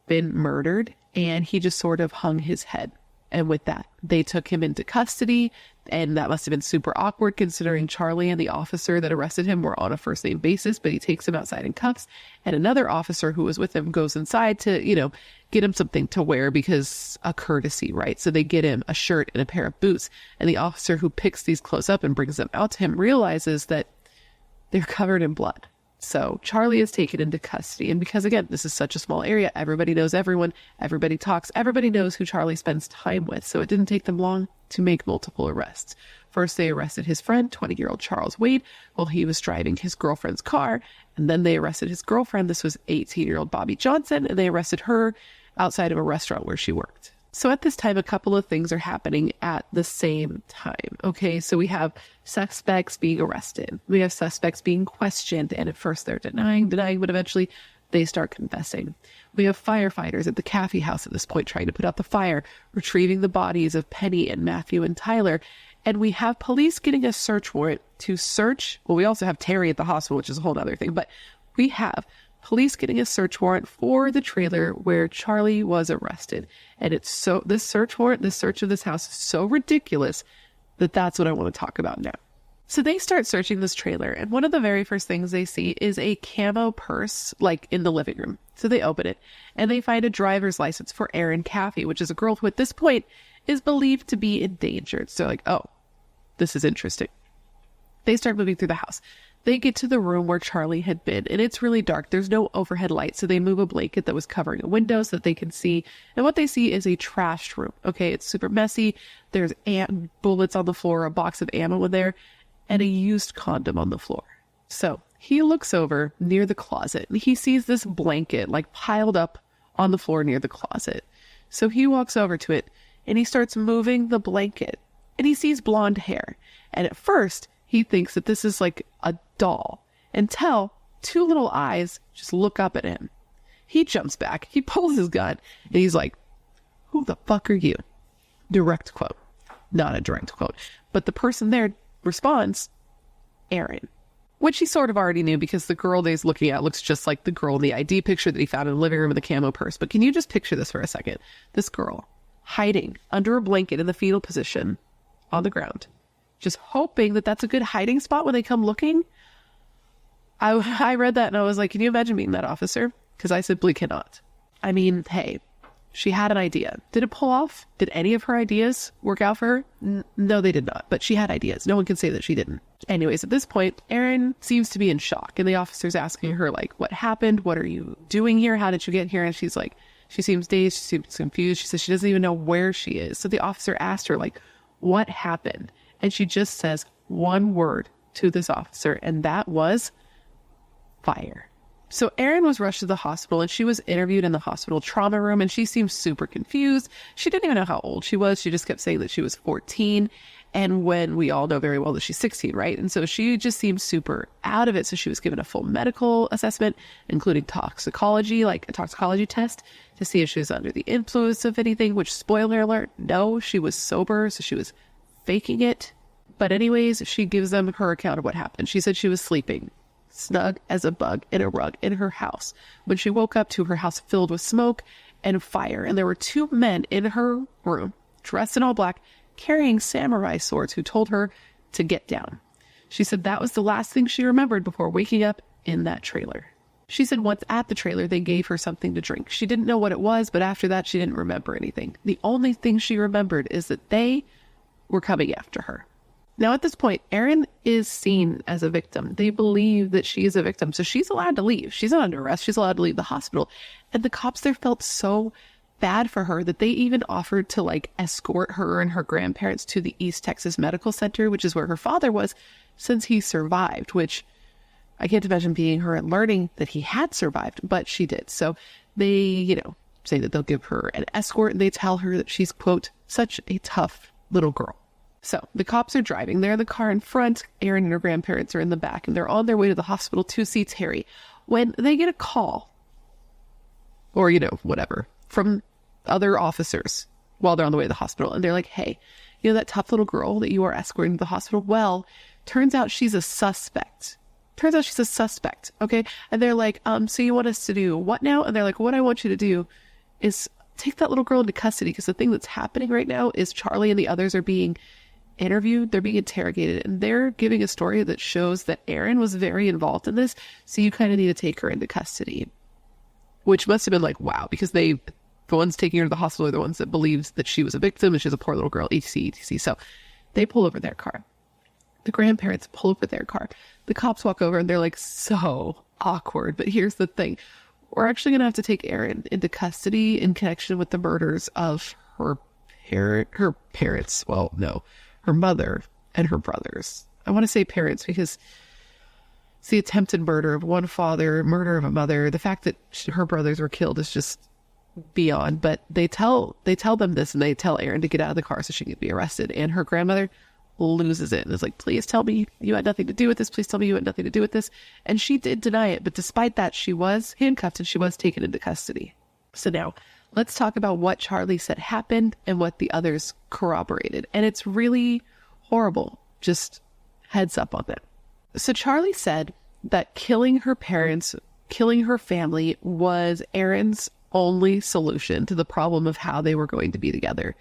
been murdered, and he just sort of hung his head. And with that, they took him into custody, and that must have been super awkward considering Charlie and the officer that arrested him were on a first name basis, but he takes him outside in cuffs, and another officer who was with him goes inside to, get him something to wear because a courtesy, right? So they get him a shirt and a pair of boots, and the officer who picks these clothes up and brings them out to him realizes that they're covered in blood. So Charlie is taken into custody. And because, again, this is such a small area, everybody knows everyone, everybody talks, everybody knows who Charlie spends time with. So it didn't take them long to make multiple arrests. First, they arrested his friend, 20-year-old Charles Wade, while he was driving his girlfriend's car. And then they arrested his girlfriend. This was 18-year-old Bobby Johnson. And they arrested her outside of a restaurant where she worked. So at this time, a couple of things are happening at the same time. Okay, so we have suspects being arrested. We have suspects being questioned. And at first they're denying, but eventually they start confessing. We have firefighters at the Caffey house at this point trying to put out the fire, retrieving the bodies of Penny and Matthew and Tyler. And we have police getting a search warrant to search. Well, we also have Terry at the hospital, which is a whole other thing. But we have police getting a search warrant for the trailer where Charlie was arrested. And this search warrant, this search of this house is so ridiculous that that's what I want to talk about now. So they start searching this trailer, and one of the very first things they see is a camo purse, in the living room. So they open it, and they find a driver's license for Erin Caffey, which is a girl who at this point is believed to be endangered. So oh, this is interesting. They start moving through the house. They get to the room where Charlie had been, and it's really dark. There's no overhead light, so they move a blanket that was covering a window so that they can see. And what they see is a trashed room. Okay, it's super messy. There's bullets on the floor, a box of ammo in there, and a used condom on the floor. So he looks over near the closet, and he sees this blanket piled up on the floor near the closet. So he walks over to it, and he starts moving the blanket, and he sees blonde hair. And at first, he thinks that this is a doll, until two little eyes just look up at him. He jumps back, he pulls his gun, and he's like, who the fuck are you? Direct quote. Not a direct quote. But the person there responds, Erin. Which he sort of already knew because the girl that he's looking at looks just like the girl in the ID picture that he found in the living room with the camo purse. But can you just picture this for a second? This girl hiding under a blanket in the fetal position on the ground, just hoping that that's a good hiding spot when they come looking. I read that and I was like, can you imagine being that officer? Because I simply cannot. I mean, hey, She had an idea. Did it pull off? Did any of her ideas work out for her? No, they did not. But she had ideas. No one can say that she didn't. Anyways, at this point, Erin seems to be in shock. And the officer's asking her, like, what happened? What are you doing here? How did you get here? And she's like, she seems dazed. She seems confused. She says she doesn't even know where she is. So the officer asked her, like, what happened? And she just says one word to this officer. And that was fire. So Erin was rushed to the hospital and she was interviewed in the hospital trauma room, and she seemed super confused. She didn't even know how old she was. She just kept saying that she was 14. And when we all know very well that she's 16, right? And so she just seemed super out of it. So she was given a full medical assessment, including toxicology, like a toxicology test to see if she was under the influence of anything, which, spoiler alert, no, she was sober. So she was faking it. But anyways, she gives them her account of what happened. She said she was sleeping snug as a bug in a rug in her house when she woke up to her house filled with smoke and fire. And there were two men in her room, dressed in all black, carrying samurai swords, who told her to get down. She said that was the last thing she remembered before waking up in that trailer. She said once at the trailer, they gave her something to drink. She didn't know what it was, but after that, she didn't remember anything. The only thing she remembered is that they were coming after her. Now, at this point, Erin is seen as a victim. They believe that she is a victim, so she's allowed to leave. She's not under arrest. She's allowed to leave the hospital. And the cops there felt so bad for her that they even offered to, like, escort her and her grandparents to the East Texas Medical Center, which is where her father was, since he survived, which I can't imagine being her and learning that he had survived, but she did. So they, say that they'll give her an escort, and they tell her that she's, quote, such a tough little girl. So the cops are driving. They're in the car in front. Erin and her grandparents are in the back, and they're on their way to the hospital to see Terry when they get a call, or, whatever, from other officers while they're on the way to the hospital. And they're like, hey, that tough little girl that you are escorting to the hospital, well, turns out she's a suspect. Okay. And they're like, so you want us to do what now? And they're like, what I want you to do is take that little girl into custody, because the thing that's happening right now is Charlie and the others are being interviewed, they're being interrogated, and they're giving a story that shows that Erin was very involved in this, so you kind of need to take her into custody. Which must have been like, wow, because the ones taking her to the hospital are the ones that believed that she was a victim and she's a poor little girl, etc. So they pull over their car. The grandparents pull over their car. The cops walk over and they're like, so awkward. But here's the thing. We're actually going to have to take Erin into custody in connection with the murders of her parents. Well, no, her mother and her brothers. I want to say parents because it's the attempted murder of one father, murder of a mother. The fact that her brothers were killed is just beyond. But they tell them this, and they tell Erin to get out of the car so she can be arrested. And her grandmother loses it and is like, please tell me you had nothing to do with this. Please tell me you had nothing to do with this. And she did deny it. But despite that, she was handcuffed and she was taken into custody. So now let's talk about what Charlie said happened and what the others corroborated. And it's really horrible. Just heads up on that. So Charlie said that killing her parents, killing her family was Erin's only solution to the problem of how they were going to be together.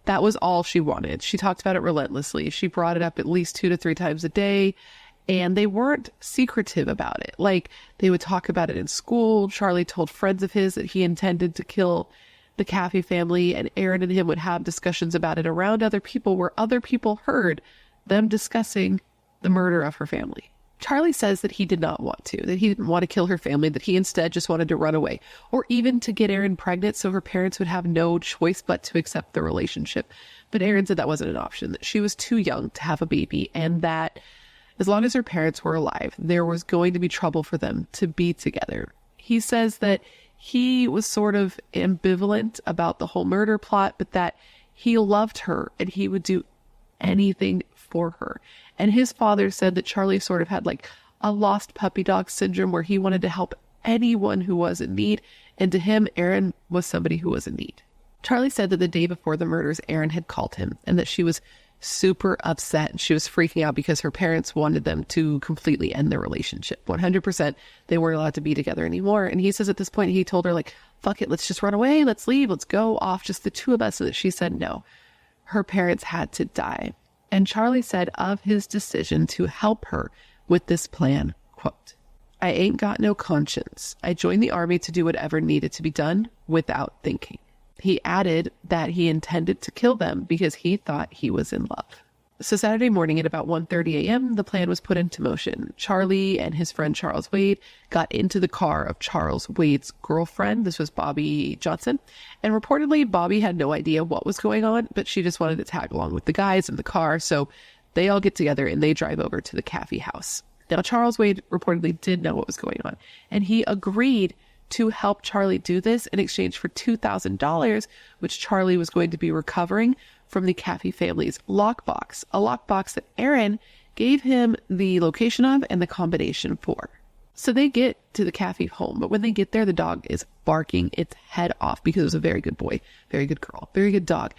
That was all she wanted. She talked about it relentlessly. She brought it up at least 2 to 3 times a day, and they weren't secretive about it. Like, they would talk about it in school. Charlie told friends of his that he intended to kill the Caffey family, and Erin and him would have discussions about it around other people where other people heard them discussing the murder of her family. Charlie says that he did not want to, that he didn't want to kill her family, that he instead just wanted to run away, or even to get Erin pregnant so her parents would have no choice but to accept the relationship. But Erin said that wasn't an option, that she was too young to have a baby, and that as long as her parents were alive, there was going to be trouble for them to be together. He says that he was sort of ambivalent about the whole murder plot, but that he loved her and he would do anything for her. And his father said that Charlie sort of had like a lost puppy dog syndrome where he wanted to help anyone who was in need. And to him, Erin was somebody who was in need. Charlie said that the day before the murders, Erin had called him and that she was super upset and she was freaking out because her parents wanted them to completely end their relationship. 100%. They weren't allowed to be together anymore. And he says at this point, he told her like, fuck it, let's just run away. Let's leave. Let's go off. Just the two of us. And that she said no. Her parents had to die. And Charlie said of his decision to help her with this plan, quote, I ain't got no conscience. I joined the army to do whatever needed to be done without thinking. He added that he intended to kill them because he thought he was in love. So Saturday morning at about 1:30 a.m., the plan was put into motion. Charlie and his friend Charles Wade got into the car of Charles Wade's girlfriend. This was Bobby Johnson. And reportedly, Bobby had no idea what was going on, but she just wanted to tag along with the guys in the car. So they all get together and they drive over to the Caffey house. Now, Charles Wade reportedly did know what was going on, and he agreed to help Charlie do this in exchange for $2,000, which Charlie was going to be recovering from the Caffey family's lockbox, a lockbox that Erin gave him the location of and the combination for. So they get to the Caffey home, but when they get there, the dog is barking its head off because it was a very good boy, very good girl, very good dog.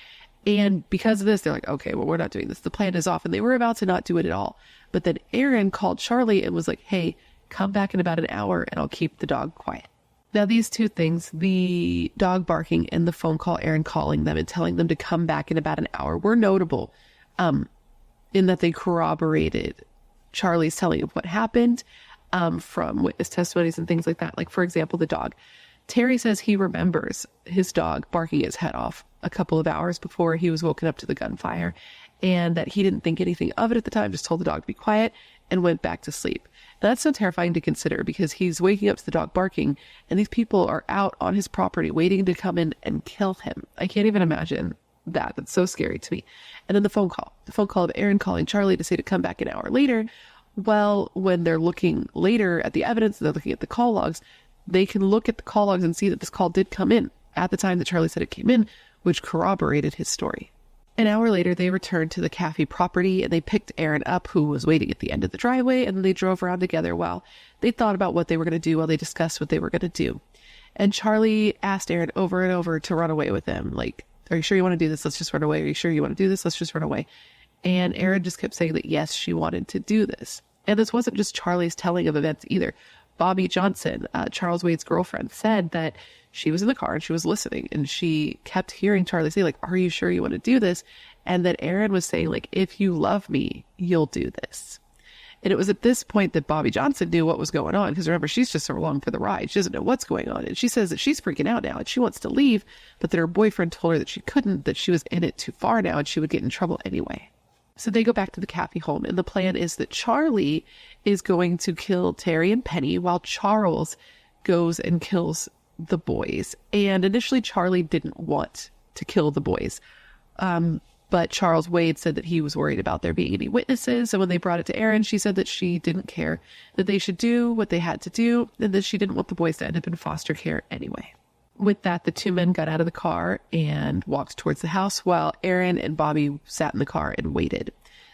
And because of this, they're like, okay, well, we're not doing this. The plan is off. And they were about to not do it at all. But then Erin called Charlie and was like, hey, come back in about an hour and I'll keep the dog quiet. Now, these two things, the dog barking and the phone call, Erin calling them and telling them to come back in about an hour, were notable in that they corroborated Charlie's telling of what happened from witness testimonies and things like that. Like, for example, the dog. Terry says he remembers his dog barking his head off a couple of hours before he was woken up to the gunfire, and that he didn't think anything of it at the time, just told the dog to be quiet and went back to sleep. That's so terrifying to consider because he's waking up to the dog barking and these people are out on his property waiting to come in and kill him. I can't even imagine that. That's so scary to me. And then the phone call of Erin calling Charlie to say to come back an hour later. Well, when they're looking later at the evidence and they're looking at the call logs, they can look at the call logs and see that this call did come in at the time that Charlie said it came in, which corroborated his story. An hour later, they returned to the Caffey property and they picked Erin up, who was waiting at the end of the driveway, and then they drove around together while they thought about what they were going to do, while they discussed what they were going to do. And Charlie asked Erin over and over to run away with him. Like, are you sure you want to do this? Let's just run away. Are you sure you want to do this? Let's just run away. And Erin just kept saying that, yes, she wanted to do this. And this wasn't just Charlie's telling of events either. Bobby Johnson, Charles Wade's girlfriend, said that she was in the car and she was listening and she kept hearing Charlie say, like, are you sure you want to do this? And that Erin was saying, like, if you love me, you'll do this. And it was at this point that Bobby Johnson knew what was going on, because remember, she's just along for the ride. She doesn't know what's going on. And she says that she's freaking out now and she wants to leave, but that her boyfriend told her that she couldn't, that she was in it too far now and she would get in trouble anyway. So they go back to the Caffey home, and the plan is that Charlie is going to kill Terry and Penny while Charles goes and kills the boys. And initially Charlie didn't want to kill the boys. But Charles Wade said that he was worried about there being any witnesses. And when they brought it to Erin, she said that she didn't care, that they should do what they had to do, and that she didn't want the boys to end up in foster care anyway. With that, the two men got out of the car and walked towards the house while Erin and Bobby sat in the car and waited.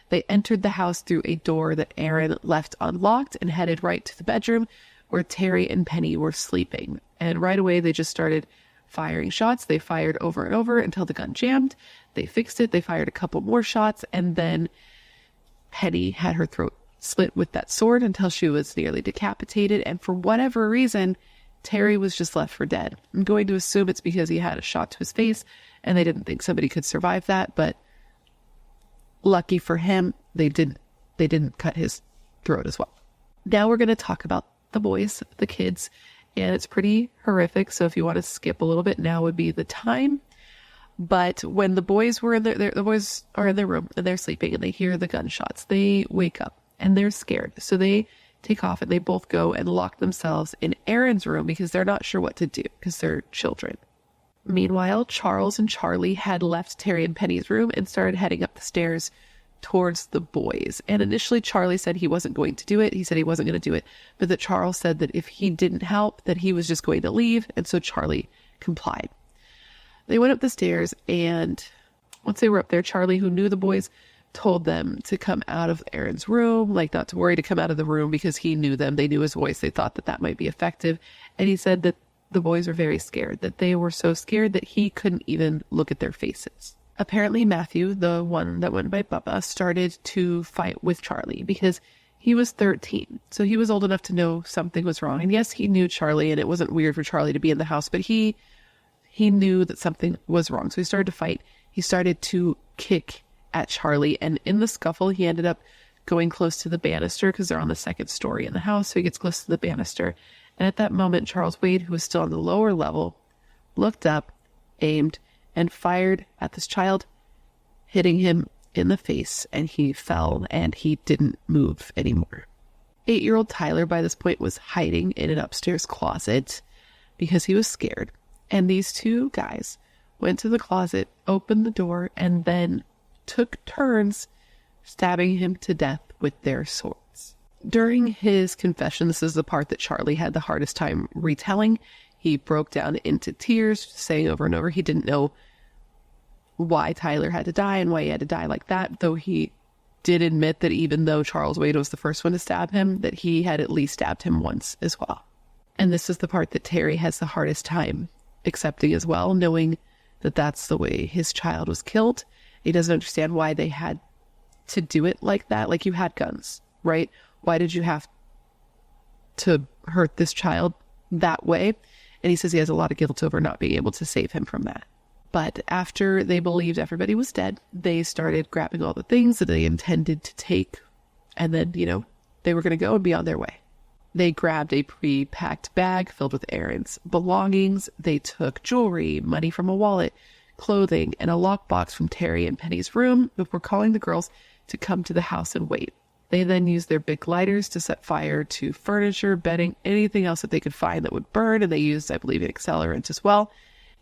They entered the house through a door that Erin left unlocked and headed right to the bedroom where Terry and Penny were sleeping. And right away, they just started firing shots. They fired over and over until the gun jammed. They fixed it. They fired a couple more shots. And then Penny had her throat slit with that sword until she was nearly decapitated. And for whatever reason, Terry was just left for dead. I'm going to assume it's because he had a shot to his face and they didn't think somebody could survive that. But lucky for him, they didn't cut his throat as well. Now we're going to talk about the boys, the kids, and it's pretty horrific. So if you want to skip a little bit, now would be the time. But when the boys were in the boys are in their room and they're sleeping and they hear the gunshots, they wake up and they're scared. So they take off and they both go and lock themselves in Erin's room because they're not sure what to do because they're children. Meanwhile, Charles and Charlie had left Terry and Penny's room and started heading up the stairs towards the boys. And initially Charlie said he wasn't going to do it. He said he wasn't going to do it, but that Charles said that if he didn't help, that he was just going to leave. And so Charlie complied. They went up the stairs, and once they were up there, Charlie, who knew the boys, told them to come out of Erin's room, like not to worry, to come out of the room because he knew them. They knew his voice. They thought that that might be effective. And he said that the boys were very scared, that they were so scared that he couldn't even look at their faces. Apparently Matthew, the one that went by Bubba, started to fight with Charlie because he was 13. So he was old enough to know something was wrong. And yes, he knew Charlie, and it wasn't weird for Charlie to be in the house, but he knew that something was wrong. So he started to fight. He started to kick at Charlie. And in the scuffle, he ended up going close to the banister because they're on the second story in the house. So he gets close to the banister. And at that moment, Charles Wade, who was still on the lower level, looked up aimed, and fired at this child, hitting him in the face, and he fell and he didn't move anymore. 8-year-old Tyler by this point was hiding in an upstairs closet because he was scared. And these two guys went to the closet, opened the door, and then took turns stabbing him to death with their swords. During his confession, this is the part that Charlie had the hardest time retelling. He broke down into tears, saying over and over he didn't know why Tyler had to die and why he had to die like that, though he did admit that even though Charles Wade was the first one to stab him, that he had at least stabbed him once as well. And this is the part that Terry has the hardest time accepting as well, knowing that that's the way his child was killed. He doesn't understand why they had to do it like that. Like, you had guns, right? Why did you have to hurt this child that way? And he says he has a lot of guilt over not being able to save him from that. But after they believed everybody was dead, they started grabbing all the things that they intended to take. And then, they were going to go and be on their way. They grabbed a pre-packed bag filled with Erin's belongings. They took jewelry, money from a wallet, clothing, and a lockbox from Terry and Penny's room before calling the girls to come to the house and wait. They then used their big lighters to set fire to furniture, bedding, anything else that they could find that would burn. And they used, I believe, an accelerant as well.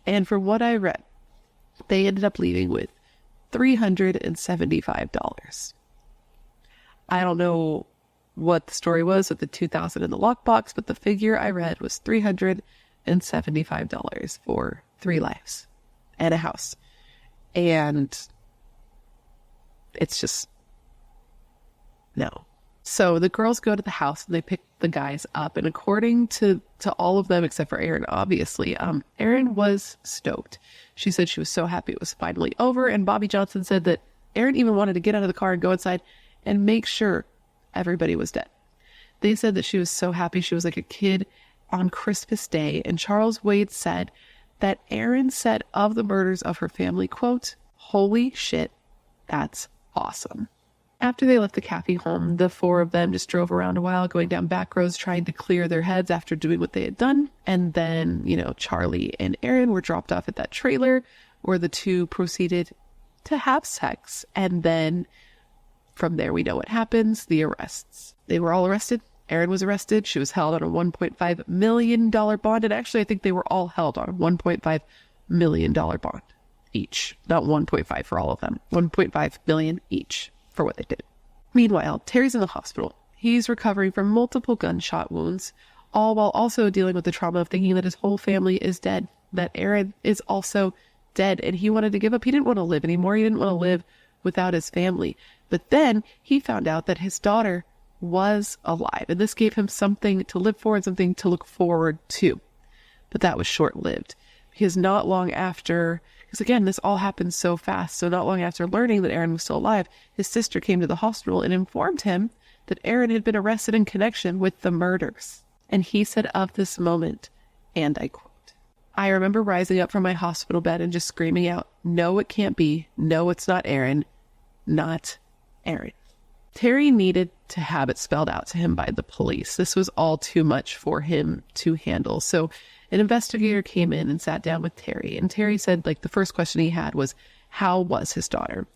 And from what I read, they ended up leaving with $375. I don't know what the story was with the $2,000 in the lockbox, but the figure I read was $375 for 3 lives and a house. And it's just, no. So the girls go to the house and they pick the guys up. And according to all of them, except for Erin, obviously, Erin was stoked. She said she was so happy it was finally over. And Bobby Johnson said that Erin even wanted to get out of the car and go inside and make sure everybody was dead. They said that she was so happy. She was like a kid on Christmas Day. And Charles Wade said that Erin said of the murders of her family, quote, "Holy shit, that's awesome." After they left the Caffey home, the 4 of them just drove around a while, going down back roads, trying to clear their heads after doing what they had done. And then, Charlie and Erin were dropped off at that trailer where the 2 proceeded to have sex. And then from there, we know what happens, the arrests. They were all arrested. Erin was arrested. She was held on a $1.5 million bond. And actually, I think they were all held on a $1.5 million bond each. Not 1.5 for all of them. 1.5 million each for what they did. Meanwhile, Terry's in the hospital. He's recovering from multiple gunshot wounds, all while also dealing with the trauma of thinking that his whole family is dead, that Erin is also dead, and he wanted to give up. He didn't want to live anymore. He didn't want to live without his family. But then he found out that his daughter was alive, and this gave him something to live for and something to look forward to. But that was short-lived, because not long after, because again, this all happened so fast, so not long after learning that Erin was still alive, his sister came to the hospital and informed him that Erin had been arrested in connection with the murders. And he said of this moment, and I quote, "I remember rising up from my hospital bed and just screaming out, 'No, it can't be. No, it's not Erin. Not Erin.'" Terry needed to have it spelled out to him by the police. This was all too much for him to handle. So an investigator came in and sat down with Terry. And Terry said, the first question he had was, how was his daughter?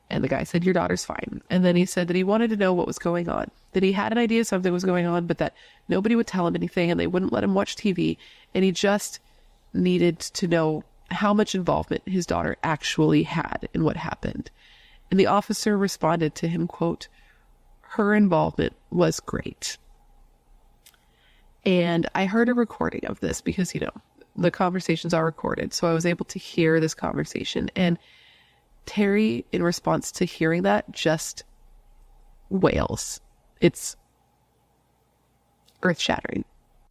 And the guy said, "Your daughter's fine." And then he said that he wanted to know what was going on, that he had an idea something was going on, but that nobody would tell him anything and they wouldn't let him watch TV. And he just needed to know how much involvement his daughter actually had in what happened. And the officer responded to him, quote, "Her involvement was great." And I heard a recording of this because, the conversations are recorded. So I was able to hear this conversation. And Terry, in response to hearing that, just wails. It's earth-shattering.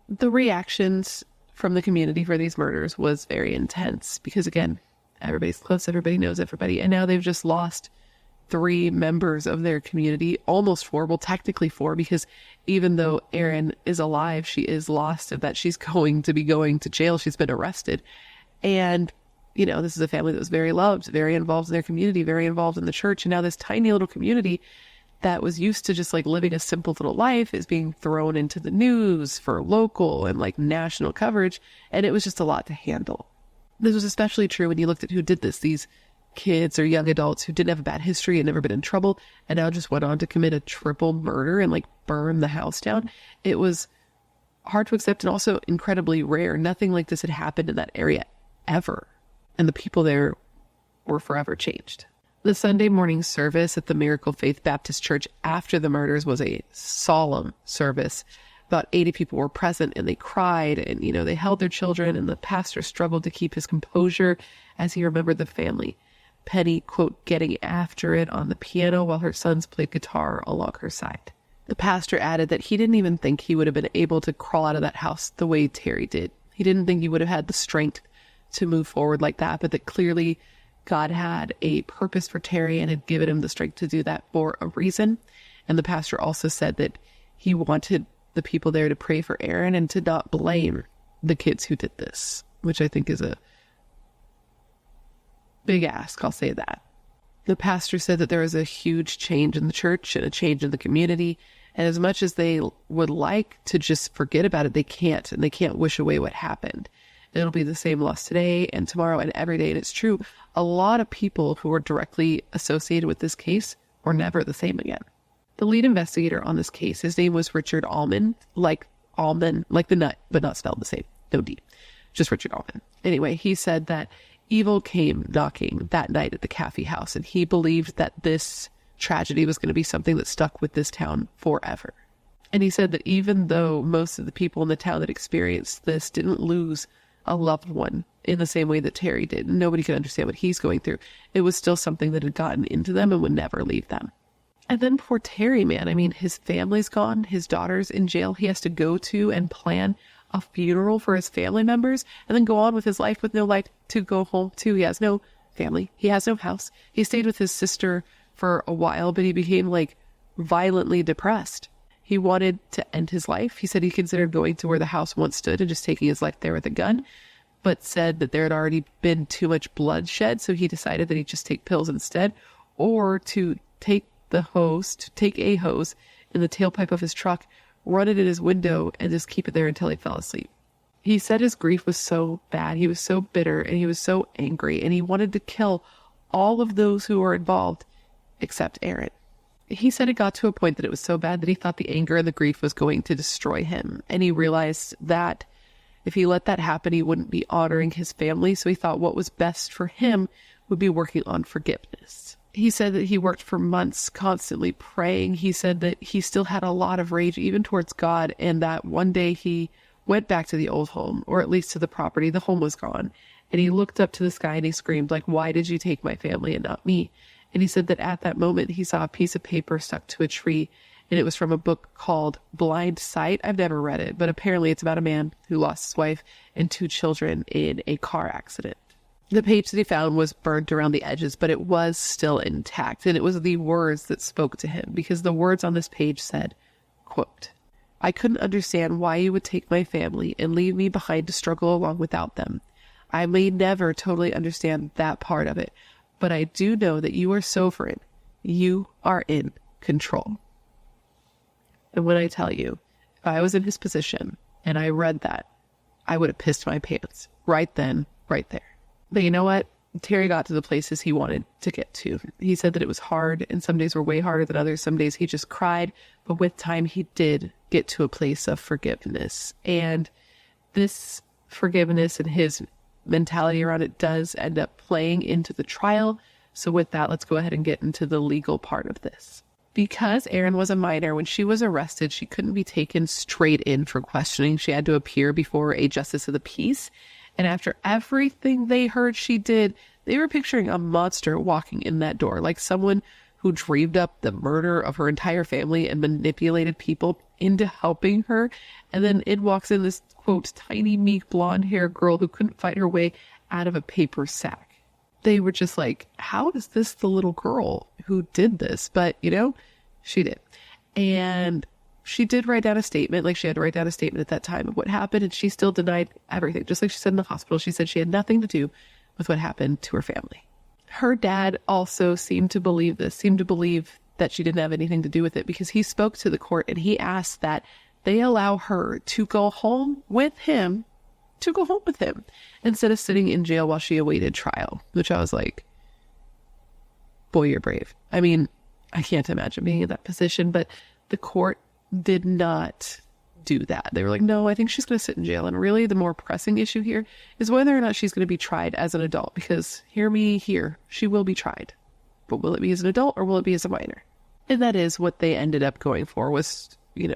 The reactions from the community for these murders was very intense because, again, everybody's close, everybody knows everybody. And now they've just lost 3 members of their community, almost 4, well, technically 4, because even though Erin is alive, she is lost and that she's going to be going to jail. She's been arrested. And, this is a family that was very loved, very involved in their community, very involved in the church. And now this tiny little community that was used to just living a simple little life is being thrown into the news for local and national coverage. And it was just a lot to handle. This was especially true when you looked at who did this. These kids or young adults who didn't have a bad history and never been in trouble and now just went on to commit a triple murder and like burn the house down. It was hard to accept and also incredibly rare. Nothing like this had happened in that area ever. And the people there were forever changed. The Sunday morning service at the Miracle Faith Baptist Church after the murders was a solemn service. About 80 people were present and they cried and, they held their children, and the pastor struggled to keep his composure as he remembered the family. Penny, quote, getting after it on the piano while her sons played guitar along her side. The pastor added that he didn't even think he would have been able to crawl out of that house the way Terry did. He didn't think he would have had the strength to move forward like that, but that clearly God had a purpose for Terry and had given him the strength to do that for a reason. And the pastor also said that he wanted the people there to pray for Erin and to not blame the kids who did this, which I think is a big ask. I'll say that. The pastor said that there was a huge change in the church and a change in the community. And as much as they would like to just forget about it, they can't, and they can't wish away what happened. It'll be the same loss today and tomorrow and every day. And it's true. A lot of people who were directly associated with this case were never the same again. The lead investigator on this case, his name was Richard Allman, like almond, like the nut, but not spelled the same. No D, just Richard Allman. Anyway, he said that evil came knocking that night at the Caffey house, and he believed that this tragedy was going to be something that stuck with this town forever. And he said that even though most of the people in the town that experienced this didn't lose a loved one in the same way that Terry did, nobody could understand what he's going through. It was still something that had gotten into them and would never leave them. And then poor Terry, man, I mean, his family's gone, his daughter's in jail. He has to go to and plan a funeral for his family members and then go on with his life with no life to go home to. He has no family. He has no house. He stayed with his sister for a while, but he became like violently depressed. He wanted to end his life. He said he considered going to where the house once stood and just taking his life there with a gun, but said that there had already been too much bloodshed, so he decided that he'd just take pills instead, or to take a hose in the tailpipe of his truck, run it in his window, and just keep it there until he fell asleep. He said his grief was so bad, he was so bitter, and he was so angry, and he wanted to kill all of those who were involved except Erin. He said it got to a point that it was so bad that he thought the anger and the grief was going to destroy him. And he realized that if he let that happen, he wouldn't be honoring his family. So he thought what was best for him would be working on forgiveness. He said that he worked for months constantly praying. He said that he still had a lot of rage even towards God, and that one day he went back to the old home, or at least to the property. The home was gone. And he looked up to the sky and he screamed, like, why did you take my family and not me? And he said that at that moment, he saw a piece of paper stuck to a tree, and it was from a book called Blind Sight. I've never read it, but apparently it's about a man who lost his wife and 2 children in a car accident. The page that he found was burnt around the edges, but it was still intact, and it was the words that spoke to him, because the words on this page said, quote, I couldn't understand why you would take my family and leave me behind to struggle along without them. I may never totally understand that part of it, but I do know that you are sovereign. You are in control. And when I tell you, if I was in his position and I read that, I would have pissed my pants right then, right there. But you know what? Terry got to the places he wanted to get to. He said that it was hard, and some days were way harder than others. Some days he just cried, but with time he did get to a place of forgiveness. And this forgiveness and his mentality around it does end up playing into the trial. So with that, let's go ahead and get into the legal part of this. Because Erin was a minor, when she was arrested, she couldn't be taken straight in for questioning. She had to appear before a justice of the peace. And after everything they heard she did, they were picturing a monster walking in that door, like someone who dreamed up the murder of her entire family and manipulated people into helping her. And then in walks in this, quote, tiny, meek, blonde-haired girl who couldn't fight her way out of a paper sack. They were just like, how is this the little girl who did this? But, she did. And she did write down a statement, like she had to write down a statement at that time of what happened, and she still denied everything. Just like she said in the hospital, she said she had nothing to do with what happened to her family. Her dad also seemed to believe that she didn't have anything to do with it, because he spoke to the court and he asked that they allow her to go home with him to go home with him instead of sitting in jail while she awaited trial, which I was like, boy, you're brave. I mean, I can't imagine being in that position, but the court did not do that. They were like, no, I think she's going to sit in jail. And really the more pressing issue here is whether or not she's going to be tried as an adult, because hear me here, she will be tried, but will it be as an adult or will it be as a minor? And that is what they ended up going for, was,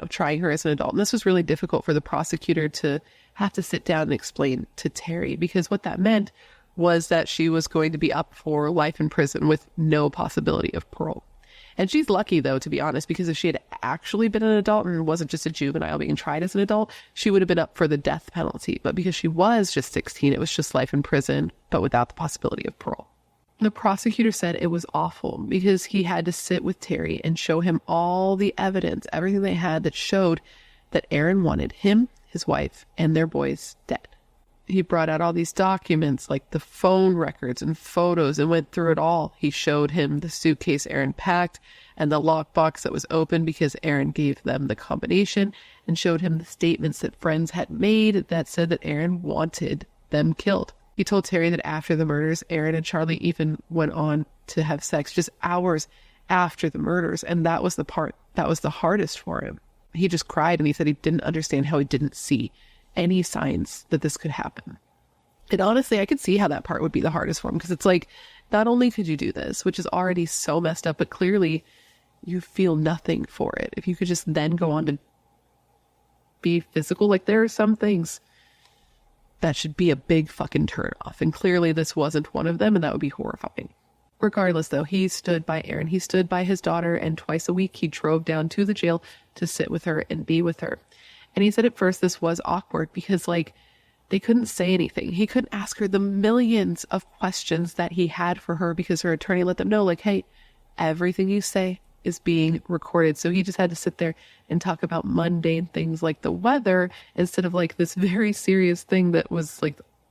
trying her as an adult. And this was really difficult for the prosecutor to have to sit down and explain to Terry, because what that meant was that she was going to be up for life in prison with no possibility of parole. And she's lucky, though, to be honest, because if she had actually been an adult and wasn't just a juvenile being tried as an adult, she would have been up for the death penalty. But because she was just 16, it was just life in prison, but without the possibility of parole. The prosecutor said it was awful because he had to sit with Terry and show him all the evidence, everything they had that showed that Erin wanted him, his wife, and their boys dead. He brought out all these documents, like the phone records and photos, and went through it all. He showed him the suitcase Erin packed and the lockbox that was open because Erin gave them the combination, and showed him the statements that friends had made that said that Erin wanted them killed. He told Terry that after the murders, Erin and Charlie even went on to have sex just hours after the murders, and that was the part that was the hardest for him. He just cried, and he said he didn't understand how he didn't see any signs that this could happen. And honestly, I could see how that part would be the hardest for him, because it's like, not only could you do this, which is already so messed up, but clearly you feel nothing for it. If you could just then go on to be physical, like there are some things that should be a big fucking turn off. And clearly this wasn't one of them, and that would be horrifying. Regardless, though, he stood by Erin. He stood by his daughter, and twice a week he drove down to the jail to sit with her and be with her. And he said at first this was awkward because, they couldn't say anything. He couldn't ask her the millions of questions that he had for her because her attorney let them know, hey, everything you say is being recorded. So he just had to sit there and talk about mundane things like the weather instead of this very serious thing that was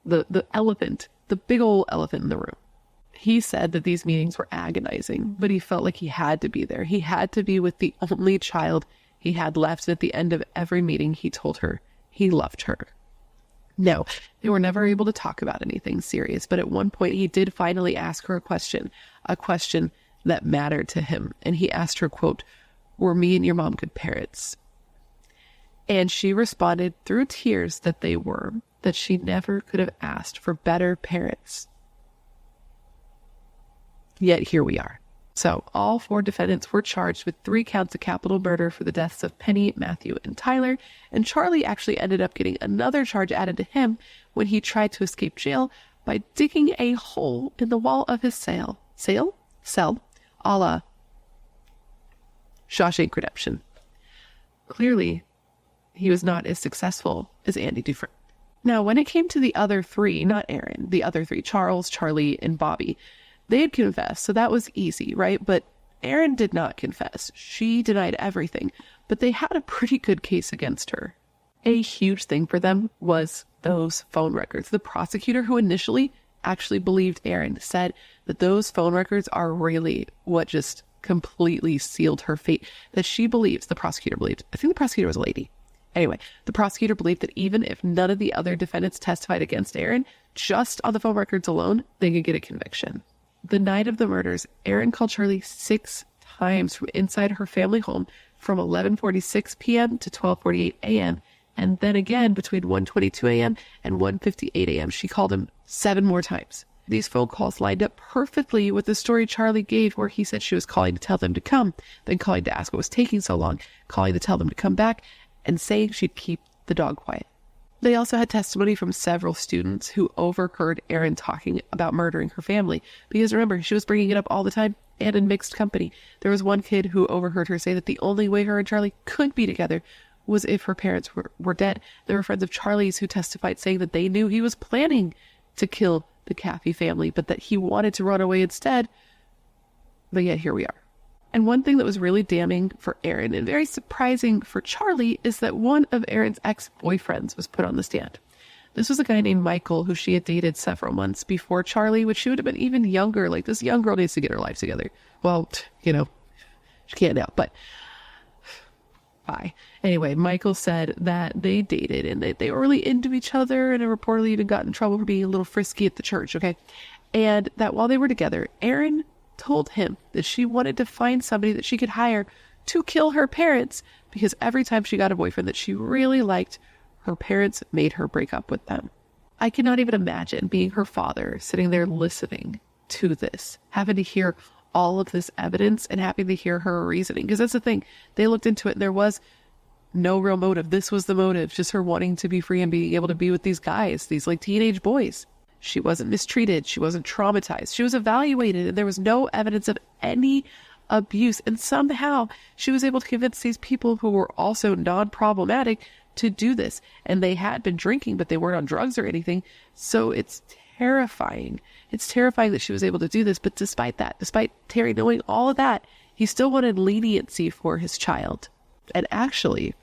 the elephant, the big old elephant in the room. He said that these meetings were agonizing, but he felt like he had to be there. He had to be with the only child he had left. And at the end of every meeting, he told her he loved her. No, they were never able to talk about anything serious, but at one point he did finally ask her a question that mattered to him. And he asked her, quote, "Were me and your mom good parents?" And she responded through tears that they were, that she never could have asked for better parents. Yet here we are. So all 4 defendants were charged with 3 counts of capital murder for the deaths of Penny, Matthew, and Tyler. And Charlie actually ended up getting another charge added to him when he tried to escape jail by digging a hole in the wall of his cell, a la Shawshank Redemption. Clearly, he was not as successful as Andy Dufresne. Now, when it came to the other 3, not Erin, the other 3, Charles, Charlie, and Bobby, they had confessed, so that was easy, right? But Erin did not confess. She denied everything, but they had a pretty good case against her. A huge thing for them was those phone records. The prosecutor, who initially actually believed Erin, said that those phone records are really what just completely sealed her fate. That she believes, the prosecutor believed, I think the prosecutor was a lady. Anyway, the prosecutor believed that even if none of the other defendants testified against Erin, just on the phone records alone, they could get a conviction. The night of the murders, Erin called Charlie 6 times from inside her family home from 11:46 p.m. to 12:48 a.m. And then again between 1:22 a.m. and 1:58 a.m. She called him 7 more times. These phone calls lined up perfectly with the story Charlie gave, where he said she was calling to tell them to come, then calling to ask what was taking so long, calling to tell them to come back, and saying she'd keep the dog quiet. They also had testimony from several students who overheard Erin talking about murdering her family. Because remember, she was bringing it up all the time and in mixed company. There was one kid who overheard her say that the only way her and Charlie could be together was if her parents were dead. There were friends of Charlie's who testified saying that they knew he was planning to kill the Caffey family, but that he wanted to run away instead. But yet here we are. And one thing that was really damning for Erin and very surprising for Charlie is that one of Erin's ex-boyfriends was put on the stand. This was a guy named Michael who she had dated several months before Charlie, which she would have been even younger. This young girl needs to get her life together. Well, she can't now, but bye. Anyway, Michael said that they dated and they were really into each other and reportedly even got in trouble for being a little frisky at the church, okay? And that while they were together, Erin told him that she wanted to find somebody that she could hire to kill her parents because every time she got a boyfriend that she really liked, her parents made her break up with them. I cannot even imagine being her father, sitting there listening to this, having to hear all of this evidence and having to hear her reasoning. Because that's the thing. They looked into it and there was no real motive. This was the motive, just her wanting to be free and being able to be with these guys, these like teenage boys. She wasn't mistreated. She wasn't traumatized. She was evaluated and there was no evidence of any abuse. And somehow she was able to convince these people who were also non-problematic to do this. And they had been drinking, but they weren't on drugs or anything. So it's terrifying. It's terrifying that she was able to do this. But despite that, despite Terry knowing all of that, he still wanted leniency for his child. And actually,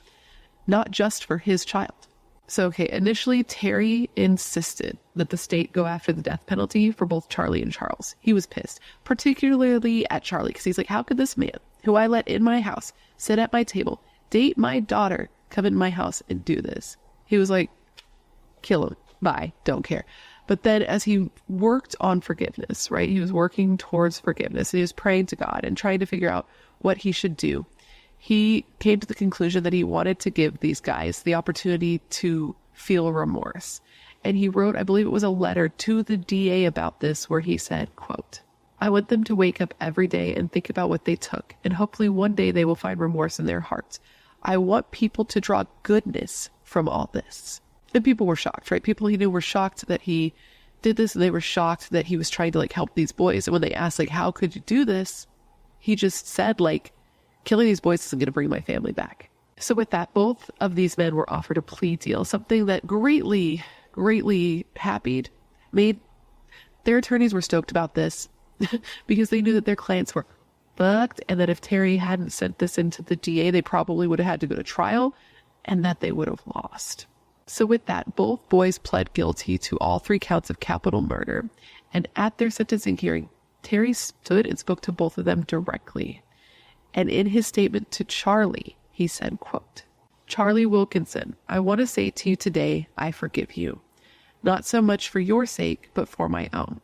not just for his child. So, okay, initially, Terry insisted that the state go after the death penalty for both Charlie and Charles. He was pissed, particularly at Charlie, because he's like, how could this man, who I let in my house, sit at my table, date my daughter, come in my house and do this? He was like, kill him. Bye. Don't care. But then as he worked on forgiveness, right, he was working towards forgiveness, and he was praying to God and trying to figure out what he should do. He came to the conclusion that he wanted to give these guys the opportunity to feel remorse. And he wrote, I believe it was a letter to the DA about this, where he said, quote, I want them to wake up every day and think about what they took, and hopefully one day they will find remorse in their hearts. I want people to draw goodness from all this. And people were shocked, right? People he knew were shocked that he did this, and they were shocked that he was trying to like help these boys. And when they asked, like, how could you do this? He just said, like, killing these boys isn't going to bring my family back. So with that, both of these men were offered a plea deal, something that greatly made their attorneys were stoked about this because they knew that their clients were fucked, and that if Terry hadn't sent this into the DA, they probably would have had to go to trial and that they would have lost. So with that, both boys pled guilty to all 3 counts of capital murder. And at their sentencing hearing, Terry stood and spoke to both of them directly. And in his statement to Charlie, he said, quote, Charlie Wilkinson, I want to say to you today, I forgive you. Not so much for your sake, but for my own.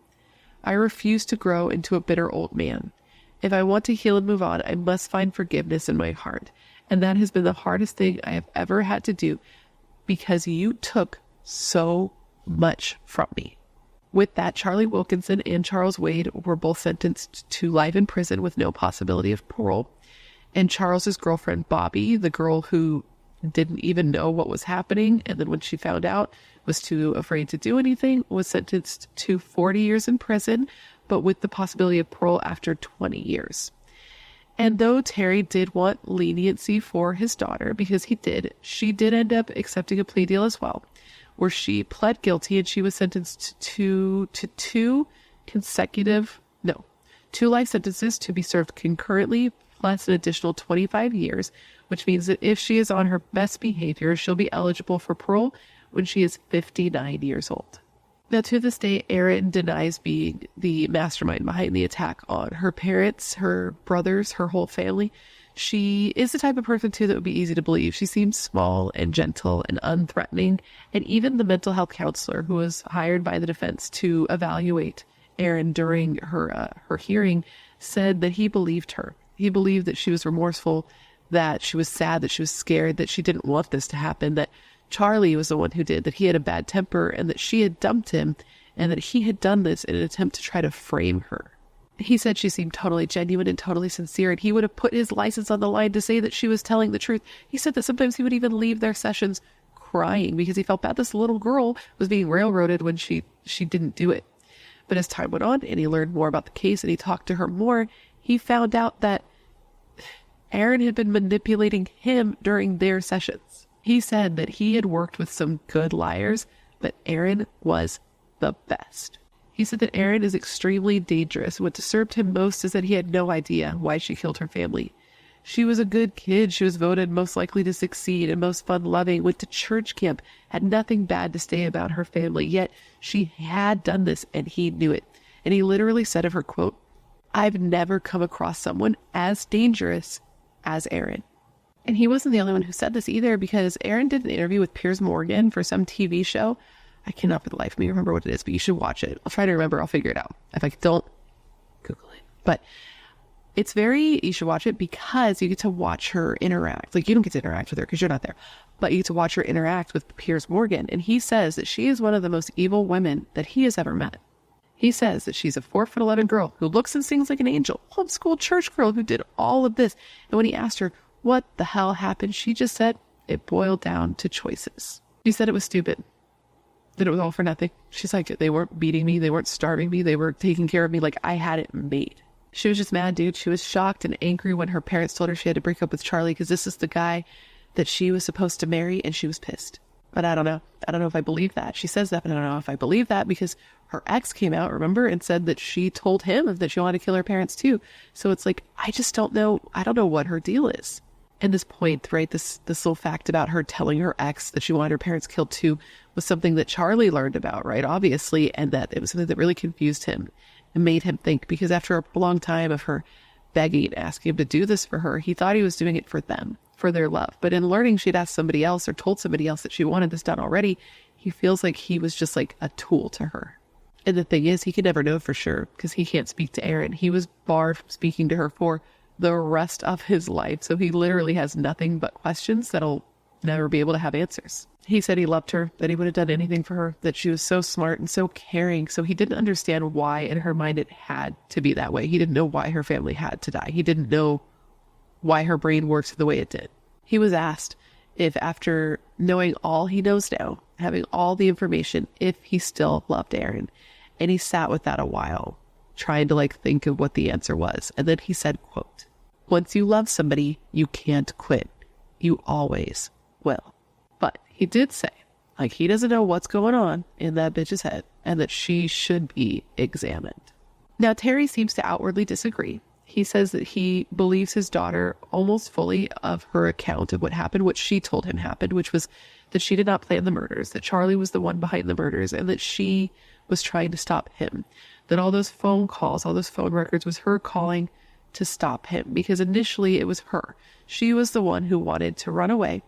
I refuse to grow into a bitter old man. If I want to heal and move on, I must find forgiveness in my heart. And that has been the hardest thing I have ever had to do because you took so much from me. With that, Charlie Wilkinson and Charles Wade were both sentenced to life in prison with no possibility of parole. And Charles's girlfriend, Bobby, the girl who didn't even know what was happening, and then when she found out, was too afraid to do anything, was sentenced to 40 years in prison, but with the possibility of parole after 20 years. And though Terry did want leniency for his daughter, because she did end up accepting a plea deal as well, where she pled guilty and she was sentenced to 2 life sentences to be served concurrently, plus an additional 25 years, which means that if she is on her best behavior, she'll be eligible for parole when she is 59 years old. Now, to this day, Erin denies being the mastermind behind the attack on her parents, her brothers, her whole family. She is the type of person, too, that would be easy to believe. She seems small and gentle and unthreatening. And even the mental health counselor who was hired by the defense to evaluate Erin during her hearing said that he believed her. He believed that she was remorseful, that she was sad, that she was scared, that she didn't want this to happen, that Charlie was the one who did, that he had a bad temper, and that she had dumped him, and that he had done this in an attempt to try to frame her. He said she seemed totally genuine and totally sincere, and he would have put his license on the line to say that she was telling the truth. He said that sometimes he would even leave their sessions crying because he felt bad this little girl was being railroaded when she didn't do it. But as time went on and he learned more about the case and he talked to her more, he found out that Erin had been manipulating him during their sessions. He said that he had worked with some good liars, but Erin was the best. He said that Erin is extremely dangerous. What disturbed him most is that he had no idea why she killed her family. She was a good kid. She was voted most likely to succeed and most fun-loving, went to church camp, had nothing bad to say about her family, yet she had done this and he knew it. And he literally said of her, quote, I've never come across someone as dangerous as Erin. And he wasn't the only one who said this either, because Erin did an interview with Piers Morgan for some TV show. I cannot for the life of me remember what it is, but you should watch it. I'll try to remember. I'll figure it out. If I don't, Google it. But you should watch it because you get to watch her interact. Like, you don't get to interact with her because you're not there, but you get to watch her interact with Piers Morgan. And he says that she is one of the most evil women that he has ever met. He says that she's a 4'11" girl who looks and sings like an angel, homeschool church girl who did all of this. And when he asked her what the hell happened, she just said it boiled down to choices. She said it was stupid, that it was all for nothing. She's like, they weren't beating me, they weren't starving me, they were taking care of me like I had it made. She was just mad, dude. She was shocked and angry when her parents told her she had to break up with Charlie because this is the guy that she was supposed to marry, and she was pissed. But I don't know. I don't know if I believe that. She says that, but I don't know if I believe that, because her ex came out, remember, and said that she told him that she wanted to kill her parents too. So it's like, I just don't know. I don't know what her deal is. And this point, right, this little fact about her telling her ex that she wanted her parents killed too was something that Charlie learned about, right, obviously, and that it was something that really confused him and made him think, because after a prolonged time of her begging, asking him to do this for her, he thought he was doing it for them, for their love. But in learning she'd asked somebody else or told somebody else that she wanted this done already, he feels like he was just like a tool to her. And the thing is, he could never know for sure because he can't speak to Erin. He was barred from speaking to her for the rest of his life. So he literally has nothing but questions that'll never be able to have answers. He said he loved her, that he would have done anything for her, that she was so smart and so caring. So he didn't understand why in her mind it had to be that way. He didn't know why her family had to die. He didn't know why her brain worked the way it did. He was asked if, after knowing all he knows now, having all the information, if he still loved Erin. And he sat with that a while, trying to think of what the answer was. And then he said, quote, "Once you love somebody, you can't quit. You always will." But he did say, he doesn't know what's going on in that bitch's head and that she should be examined. Now, Terry seems to outwardly disagree. He says that he believes his daughter almost fully of her account of what happened, what she told him happened, which was that she did not plan the murders, that Charlie was the one behind the murders, and that she was trying to stop him. That all those phone calls, all those phone records was her calling to stop him, because initially it was her. She was the one who wanted to run away,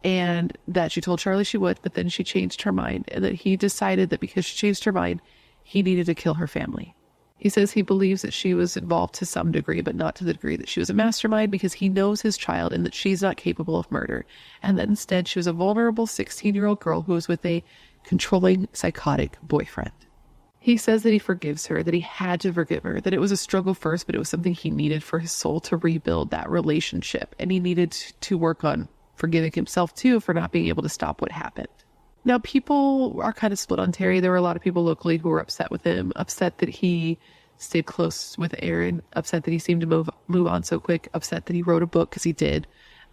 and that she told Charlie she would, but then she changed her mind, and that he decided that because she changed her mind, he needed to kill her family. He says he believes that she was involved to some degree, but not to the degree that she was a mastermind, because he knows his child and that she's not capable of murder. And that instead she was a vulnerable 16-year-old girl who was with a controlling, psychotic boyfriend. He says that he forgives her, that he had to forgive her, that it was a struggle first, but it was something he needed for his soul to rebuild that relationship. And he needed to work on forgiving himself too for not being able to stop what happened. Now, people are kind of split on Terry. There were a lot of people locally who were upset with him, upset that he stayed close with Erin, upset that he seemed to move on so quick, upset that he wrote a book, because he did,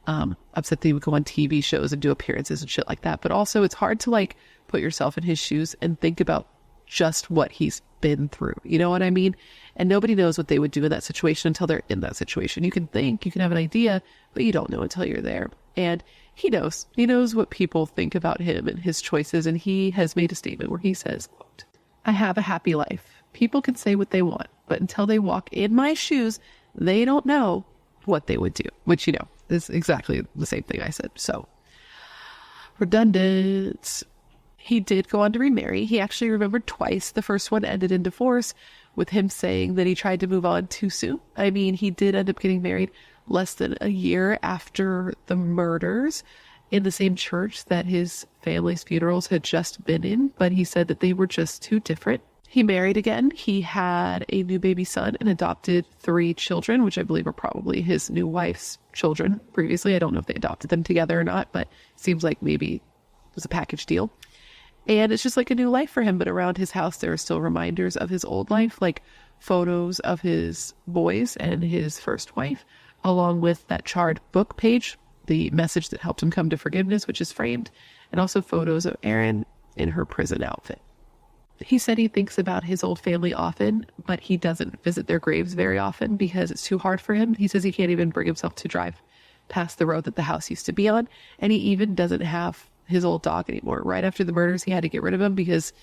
upset that he would go on TV shows and do appearances and shit like that. But also, it's hard to put yourself in his shoes and think about just what he's been through. You know what I mean? And nobody knows what they would do in that situation until they're in that situation. You can think, you can have an idea, but you don't know until you're there. And he knows what people think about him and his choices. And he has made a statement where he says, quote, "I have a happy life. People can say what they want, but until they walk in my shoes, they don't know what they would do," which, is exactly the same thing I said. So redundant. He did go on to remarry. He actually remembered twice. The first one ended in divorce, with him saying that he tried to move on too soon. I mean, he did end up getting married less than a year after the murders in the same church that his family's funerals had just been in, but he said that they were just too different. He married again. He had a new baby son and adopted 3 children, which I believe are probably his new wife's children previously. I don't know if they adopted them together or not, but it seems like maybe it was a package deal. And it's just like a new life for him. But around his house, there are still reminders of his old life, like photos of his boys and his first wife, along with that charred book page, the message that helped him come to forgiveness, which is framed, and also photos of Erin in her prison outfit. He said he thinks about his old family often, but he doesn't visit their graves very often because it's too hard for him. He says he can't even bring himself to drive past the road that the house used to be on. And he even doesn't have his old dog anymore. Right after the murders, he had to get rid of him because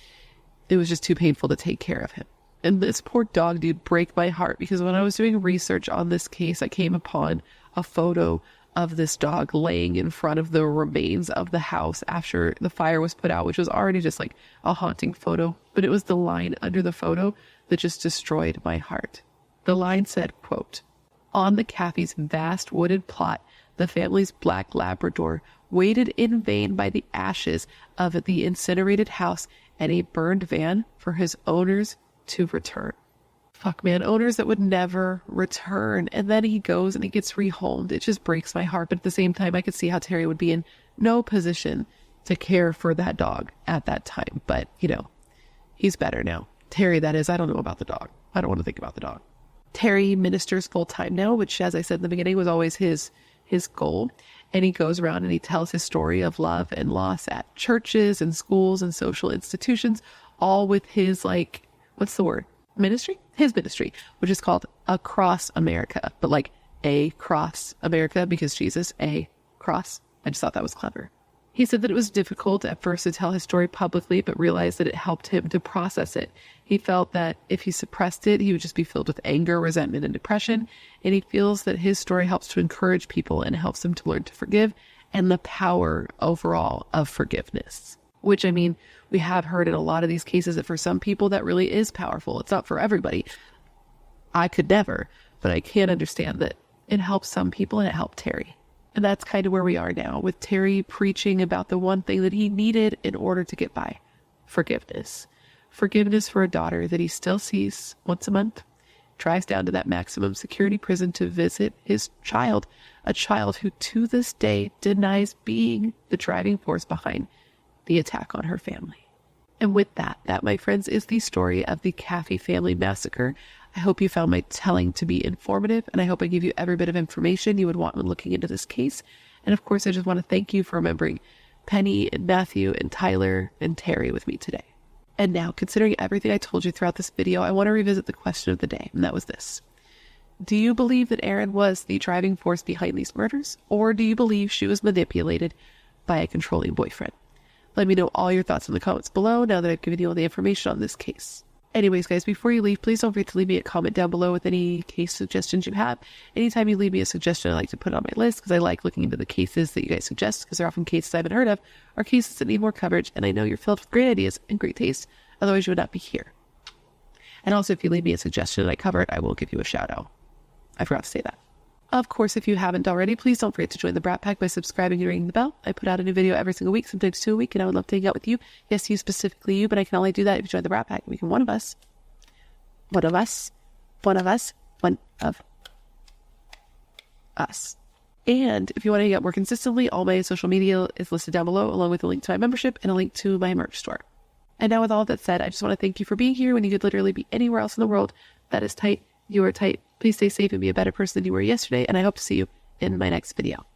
it was just too painful to take care of him. And this poor dog, dude, break my heart, because when I was doing research on this case, I came upon a photo of this dog laying in front of the remains of the house after the fire was put out, which was already just like a haunting photo. But it was the line under the photo that just destroyed my heart. The line said, quote, "On the Caffey's vast wooded plot, the family's black Labrador waited in vain by the ashes of the incinerated house and a burned van for his owners to return." Fuck, man, owners that would never return. And then he goes and he gets rehomed. It just breaks my heart. But at the same time, I could see how Terry would be in no position to care for that dog at that time. But, you know, he's better now. Terry, that is. I don't know about the dog. I don't want to think about the dog. Terry ministers full time now, which, as I said in the beginning, was always his goal. And he goes around and he tells his story of love and loss at churches and schools and social institutions, all with his, like, what's the word? Ministry? His ministry, which is called Across America, but like a cross America because Jesus, a cross. I just thought that was clever. He said that it was difficult at first to tell his story publicly, but realized that it helped him to process it. He felt that if he suppressed it, he would just be filled with anger, resentment, and depression. And he feels that his story helps to encourage people and helps them to learn to forgive and the power overall of forgiveness. Which, I mean, we have heard in a lot of these cases that for some people that really is powerful. It's not for everybody. I could never, but I can understand that it helps some people and it helped Terry. And that's kind of where we are now with Terry preaching about the one thing that he needed in order to get by. Forgiveness. Forgiveness for a daughter that he still sees once a month, drives down to that maximum security prison to visit his child, a child who to this day denies being the driving force behind the attack on her family. And with that, my friends, is the story of the Caffey family massacre. I hope you found my telling to be informative, and I hope I give you every bit of information you would want when looking into this case. And of course, I just want to thank you for remembering Penny and Matthew and Tyler and Terry with me today. And now, considering everything I told you throughout this video, I want to revisit the question of the day, and that was this. Do you believe that Erin was the driving force behind these murders, or do you believe she was manipulated by a controlling boyfriend? Let me know all your thoughts in the comments below now that I've given you all the information on this case. Anyways, guys, before you leave, please don't forget to leave me a comment down below with any case suggestions you have. Anytime you leave me a suggestion, I like to put it on my list because I like looking into the cases that you guys suggest because they're often cases I haven't heard of or cases that need more coverage, and I know you're filled with great ideas and great taste. Otherwise, you would not be here. And also, if you leave me a suggestion and I cover it, I will give you a shout out. I forgot to say that. Of course, if you haven't already, please don't forget to join the Brat Pack by subscribing and ringing the bell. I put out a new video every single week, sometimes 2 a week, and I would love to hang out with you. Yes, you specifically you, but I can only do that if you join the Brat Pack. We can one of us. And if you want to hang out more consistently, all my social media is listed down below, along with a link to my membership and a link to my merch store. And now with all of that said, I just want to thank you for being here when you could literally be anywhere else in the world. That is tight. You are tight. Please stay safe and be a better person than you were yesterday. And I hope to see you in my next video.